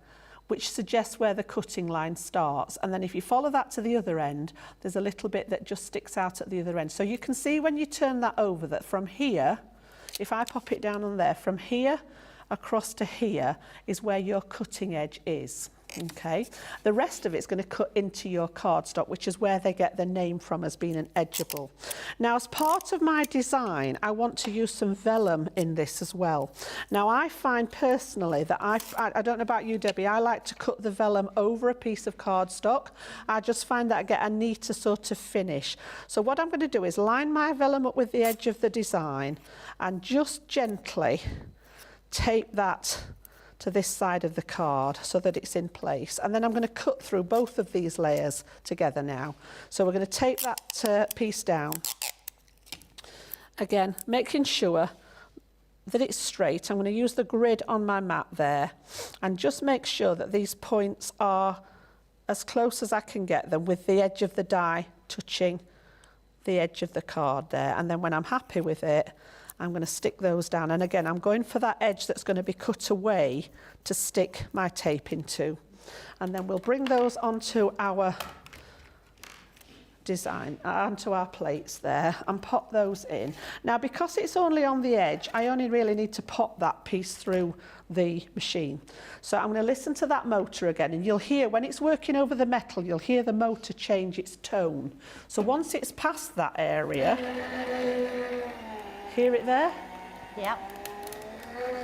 which suggests where the cutting line starts. And then if you follow that to the other end, there's a little bit that just sticks out at the other end. So you can see when you turn that over that from here, if I pop it down on there, from here across to here is where your cutting edge is. Okay, the rest of it's going to cut into your cardstock, which is where they get the name from as being an edgeable. Now, as part of my design, I want to use some vellum in this as well. Now, I find personally that I don't know about you, Debbie, I like to cut the vellum over a piece of cardstock. I just find that I get a neater sort of finish. So what I'm going to do is line my vellum up with the edge of the design and just gently tape that to this side of the card so that it's in place. And then I'm going to cut through both of these layers together now. So we're going to tape that piece down. Again, making sure that it's straight. I'm going to use the grid on my mat there and just make sure that these points are as close as I can get them with the edge of the die touching the edge of the card there. And then when I'm happy with it, I'm going to stick those down. And again, I'm going for that edge that's going to be cut away to stick my tape into. And then we'll bring those onto our design, onto our plates there and pop those in. Now, because it's only on the edge, I only really need to pop that piece through the machine. So I'm going to listen to that motor again, and you'll hear when it's working over the metal, you'll hear the motor change its tone. So once it's past that area, hear it there? Yep.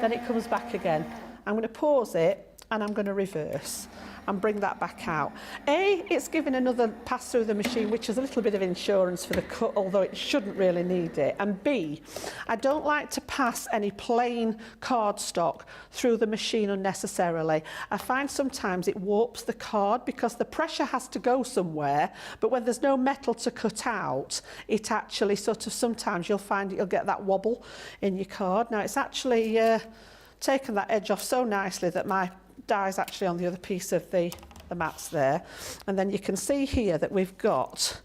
Then it comes back again. I'm going to pause it and I'm going to reverse and bring that back out. A, it's giving another pass through the machine, which is a little bit of insurance for the cut, although it shouldn't really need it. And B, I don't like to pass any plain cardstock through the machine unnecessarily. I find sometimes it warps the card because the pressure has to go somewhere, but when there's no metal to cut out, it actually sort of, sometimes you'll find you'll get that wobble in your card. Now it's actually taken that edge off so nicely that my die's actually on the other piece of the mats there. And then you can see here that we've got,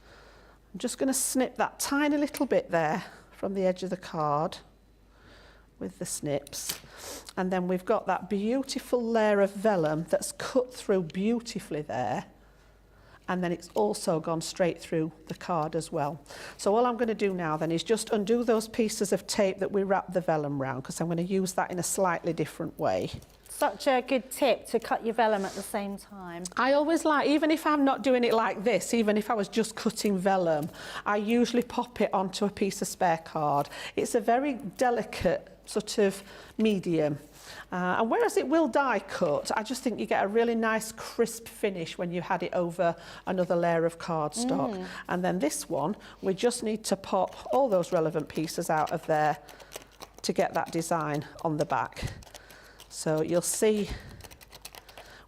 I'm just going to snip that tiny little bit there from the edge of the card with the snips. And then we've got that beautiful layer of vellum that's cut through beautifully there. And then it's also gone straight through the card as well. So all I'm going to do now then is just undo those pieces of tape that we wrapped the vellum around, because I'm going to use that in a slightly different way. Such a good tip to cut your vellum at the same time. I always like, even if I'm not doing it like this, even if I was just cutting vellum, I usually pop it onto a piece of spare card. It's a very delicate sort of medium. And whereas it will die cut, I just think you get a really nice crisp finish when you had it over another layer of cardstock. And then this one, we just need to pop all those relevant pieces out of there to get that design on the back. So you'll see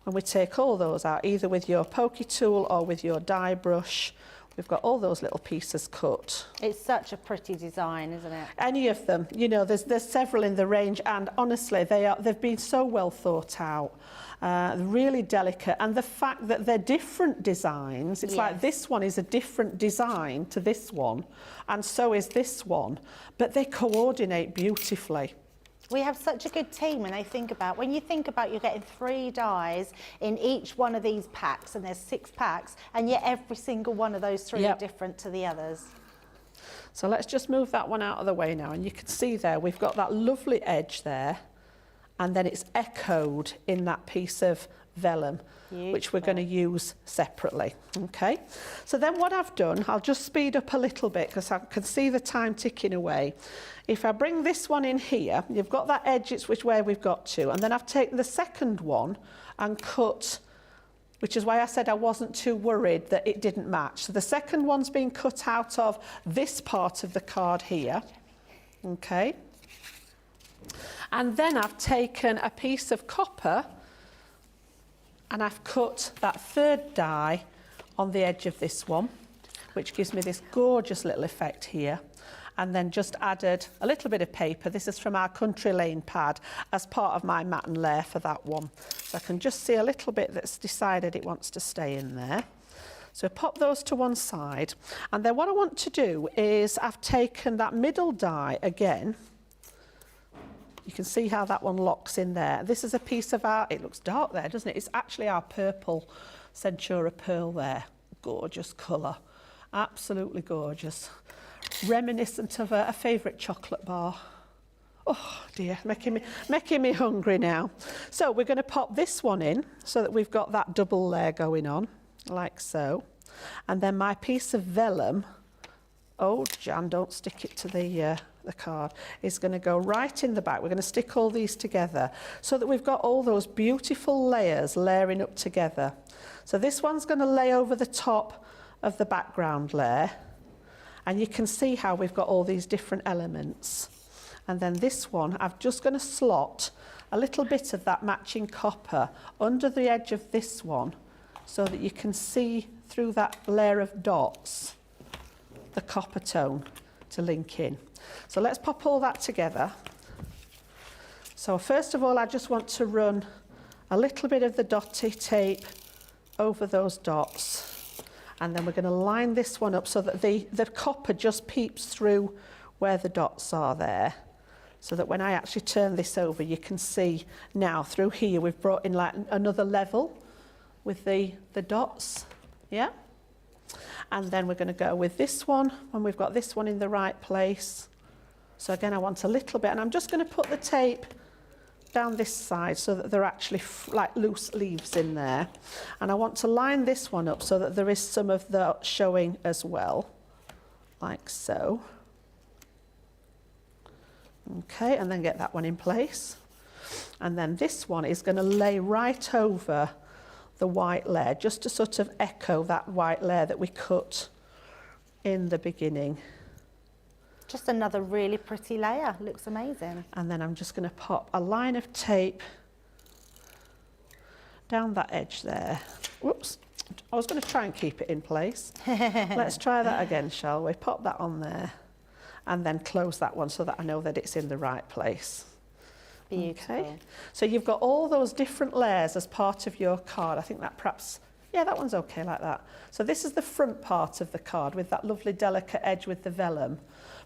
when we take all those out, either with your pokey tool or with your die brush, we've got all those little pieces cut. It's such a pretty design, isn't it? Any of them, you know, there's several in the range, and honestly, they've been so well thought out, really delicate. And the fact that they're different designs, it's like this one is a different design to this one, and so is this one, but they coordinate beautifully. We have such a good team, and when you think about you're getting 3 dies in each one of these packs, and there's 6 packs, and yet every single one of those 3 are different to the others. So let's just move that one out of the way now, and you can see there we've got that lovely edge there, and then it's echoed in that piece of vellum, which we're going to use separately. Okay, so then what I've done, I'll just speed up a little bit because I can see the time ticking away. If I bring this one in here, you've got that edge, it's which way we've got to, and then I've taken the second one and cut, which is why I said I wasn't too worried that it didn't match. So the second one's been cut out of this part of the card here. Okay, and then I've taken a piece of copper and I've cut that third die on the edge of this one, which gives me this gorgeous little effect here. and then just added a little bit of paper. This is from our Country Lane pad as part of my mat and layer for that one. So I can just see a little bit that's decided it wants to stay in there. So pop those to one side. And then what I want to do is I've taken that middle die again. You can see how that one locks in there. This is a piece of our, it looks dark there, doesn't it? It's actually our purple Centura pearl there. Gorgeous colour. Absolutely gorgeous. Reminiscent of a favourite chocolate bar. Oh dear, making me hungry now. So we're going to pop this one in so that we've got that double layer going on, like so. And then my piece of vellum, oh Jan, don't stick it to the card, is going to go right in the back. We're going to stick all these together so that we've got all those beautiful layers layering up together. So this one's going to lay over the top of the background layer, and you can see how we've got all these different elements. And then this one, I'm just going to slot a little bit of that matching copper under the edge of this one so that you can see through that layer of dots the copper tone to link in. So let's pop all that together. So first of all, I just want to run a little bit of the dotty tape over those dots. And then we're going to line this one up so that the copper just peeps through where the dots are there. So that when I actually turn this over, you can see now through here, we've brought in like another level with the dots, yeah? And then we're going to go with this one when we've got this one in the right place. So again, I want a little bit, and I'm just going to put the tape down this side so that they're actually like loose leaves in there. And I want to line this one up so that there is some of the showing as well, like so. Okay, and then get that one in place. And then this one is going to lay right over the white layer, just to sort of echo that white layer that we cut in the beginning. Just another really pretty layer, looks amazing. And then I'm just going to pop a line of tape down that edge there. Whoops, I was going to try and keep it in place. Let's try that again, shall we? Pop that on there and then close that one so that I know that it's in the right place. Beautiful. Okay, so you've got all those different layers as part of your card. I think that perhaps, yeah, that one's okay like that. So this is the front part of the card with that lovely delicate edge with the vellum.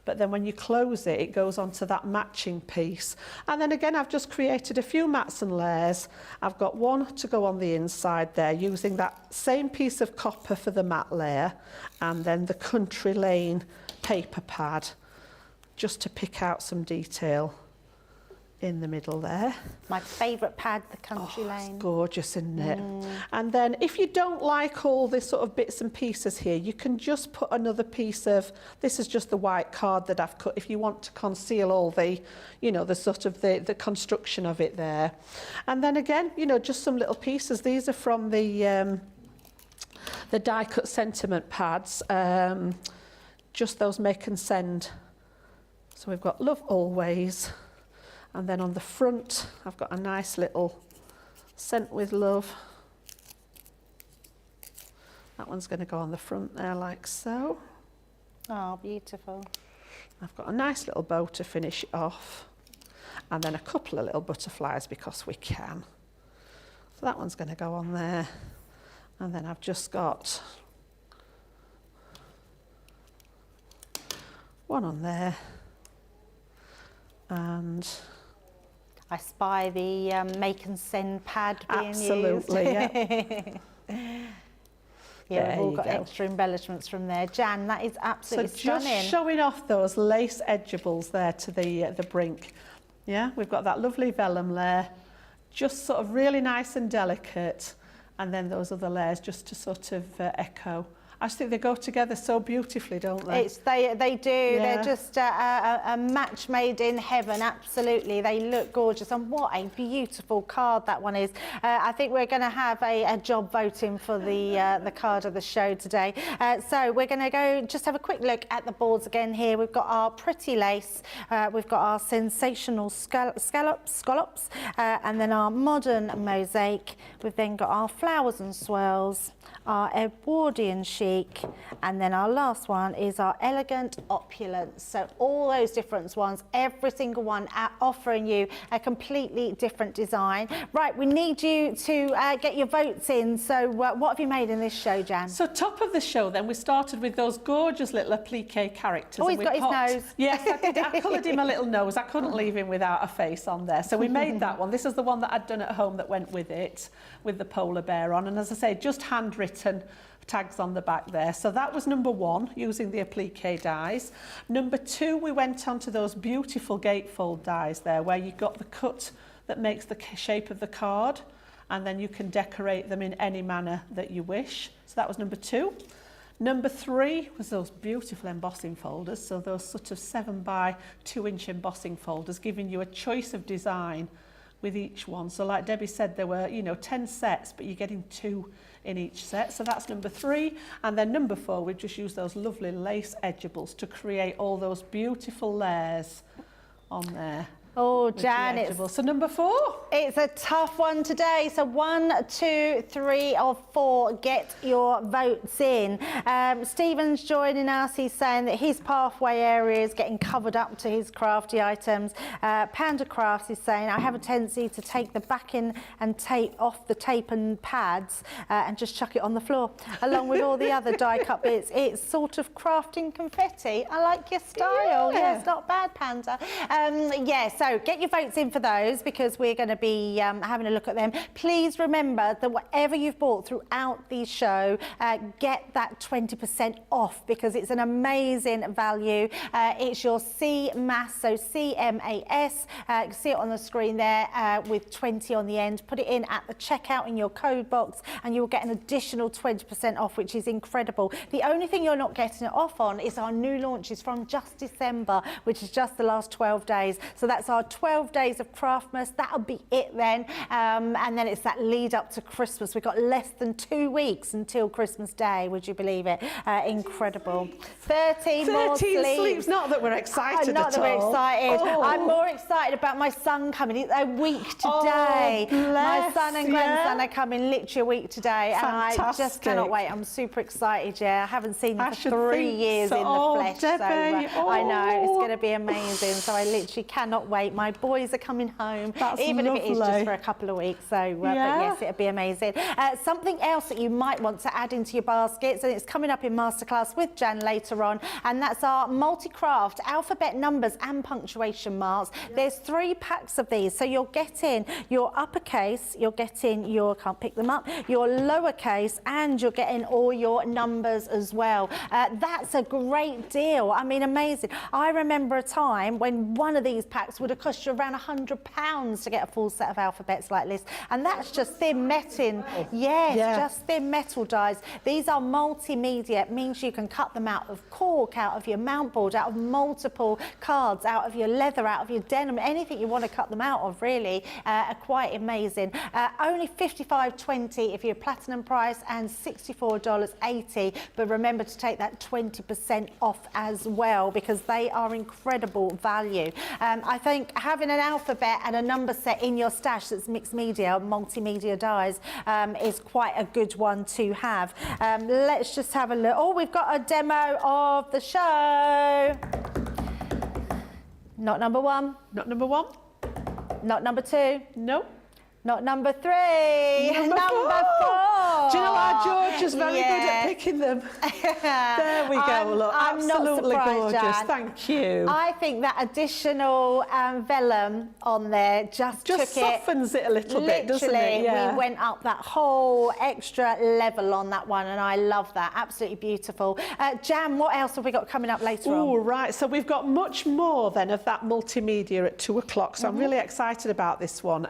But then when you close it, it goes onto that matching piece. And then again, I've just created a few mats and layers. I've got one to go on the inside there using that same piece of copper for the mat layer, and then the Country Lane paper pad just to pick out some detail in the middle there. My favourite pad, the Country Lane. It's gorgeous, isn't it? And then if you don't like all this sort of bits and pieces here, you can just put another piece of, this is just the white card that I've cut, if you want to conceal all the, you know, the sort of the construction of it there. And then again, you know, just some little pieces. These are from the die cut sentiment pads, just those make and send. So we've got Love Always. And then on the front, I've got a nice little Sent with Love. That one's going to go on the front there like so. Oh, beautiful. I've got a nice little bow to finish it off. And then a couple of little butterflies because we can. So that one's going to go on there. And then I've just got one on there. And I spy the make and send pad being absolutely, used. Yeah, we've all got extra embellishments from there. Jan, that is absolutely stunning. Just showing off those lace edgeables there to the brink. Yeah, we've got that lovely vellum layer, just sort of really nice and delicate, and then those other layers just to sort of echo. I just think they go together so beautifully, don't they? They do. Yeah. They're just a match made in heaven, absolutely. They look gorgeous, and what a beautiful card that one is. I think we're going to have a job voting for the card of the show today. So we're going to go just have a quick look at the boards again here. We've got our pretty lace, we've got our sensational scallops, and then our modern mosaic. We've then got our flowers and swirls, our Edwardian sheep, chic, and then our last one is our elegant opulence. So all those different ones, every single one offering you a completely different design. Right, we need you to get your votes in. So what have you made in this show, Jan? So top of the show then, we started with those gorgeous little appliqué characters. Oh, he's got his nose. Yes, I coloured him a little nose. I couldn't leave him without a face on there. So we made that one. This is the one that I'd done at home that went with it, with the polar bear on. And as I say, just handwritten tags on the back there. So that was number 1, using the appliqué dies. Number 2, we went on to those beautiful gatefold dies there, where you got the cut that makes the shape of the card, and then you can decorate them in any manner that you wish. So that was number 2. Number 3 was those beautiful embossing folders, so those sort of 7 by 2 inch embossing folders, giving you a choice of design with each one. So like Debbie said, there were, you know, 10 sets, but you're getting 2 in each set. So that's number 3. And then number 4, we've just used those lovely lace edgeables to create all those beautiful layers on there. Oh, Jan, so number 4. It's a tough one today. So 1, 2, 3 or 4, get your votes in. Stephen's joining us. He's saying that his pathway area is getting covered up to his crafty items. Panda Crafts is saying, I have a tendency to take the backing and tape off the tape and pads and just chuck it on the floor, along with all the other die cut bits. It's sort of crafting confetti. I like your style. Yeah, it's not bad, Panda. So get your votes in for those, because we're going to be having a look at them. Please remember that whatever you've bought throughout the show, get that 20% off, because it's an amazing value. It's your CMAS, so C-M-A-S. You can see it on the screen there with 20 on the end. Put it in at the checkout in your code box and you'll get an additional 20% off, which is incredible. The only thing you're not getting it off on is our new launches from just December, which is just the last 12 days. So that's our 12 days of Craftmas. That'll be it then. And then it's that lead up to Christmas. We've got less than 2 weeks until Christmas Day. Would you believe it? Incredible. 13 more sleeps. Not that we're excited not that we're excited. I'm more excited about my son coming. It's a week today. My son and grandson are coming literally a week today. Fantastic. And I just cannot wait. I'm super excited, yeah. I haven't seen them for 3 years in the flesh. Debbie. So I know, it's going to be amazing. So I literally cannot wait. My boys are coming home, even if it is just for a couple of weeks. So, but yes, it'll be amazing. Something else that you might want to add into your baskets, and it's coming up in Masterclass with Jan later on, and that's our multi-craft alphabet numbers and punctuation marks. There's 3 packs of these. So you're getting your uppercase, you're getting your, can't pick them up, your lowercase, and you're getting all your numbers as well. That's a great deal. I mean, amazing. I remember a time when one of these packs would have cost you around £100 to get a full set of alphabets like this, and that's just thin metal. Yes, just thin metal dies. These are multimedia. It means you can cut them out of cork, out of your mount board, out of multiple cards, out of your leather, out of your denim, anything you want to cut them out of, really. Are quite amazing. Only $55.20 if you're platinum price, and $64.80, but remember to take that 20% off as well, because they are incredible value. I think having an alphabet and a number set in your stash that's mixed media, multimedia dies, is quite a good one to have. Let's just have a look. Oh, we've got a demo of the show. Not number 1. Not number 1. Not number 2. No. Not number 3. Number 4. Do you know our George is very good at picking them? There we go. Look, I'm absolutely not surprised, gorgeous. Jan. Thank you. I think that additional vellum on there just took softens it a little bit, doesn't it? Yeah. We went up that whole extra level on that one, and I love that. Absolutely beautiful. Jan, what else have we got coming up later on? Oh, right. So we've got much more then of that multimedia at 2 o'clock. So I'm really excited about this one.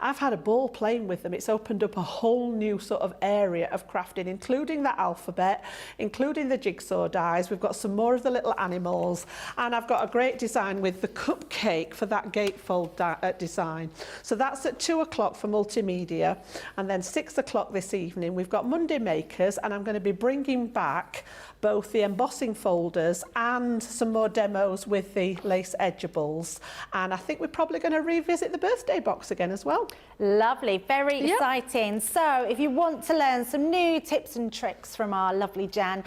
I've had a ball playing with them. It's opened up a whole new sort of area of crafting, including the alphabet, including the jigsaw dies. We've got some more of the little animals, and I've got a great design with the cupcake for that gatefold design. So that's at 2 o'clock for multimedia, and then 6 o'clock this evening we've got Monday Makers, and I'm going to be bringing back both the embossing folders and some more demos with the lace edgeables. And I think we're probably going to revisit the birthday box again as well. Lovely, very exciting. So if you want to learn some new tips and tricks looks from our lovely Jan.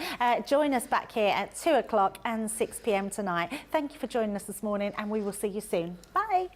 Join us back here at 2 o'clock and 6 p.m. tonight. Thank you for joining us this morning, and we will see you soon. Bye.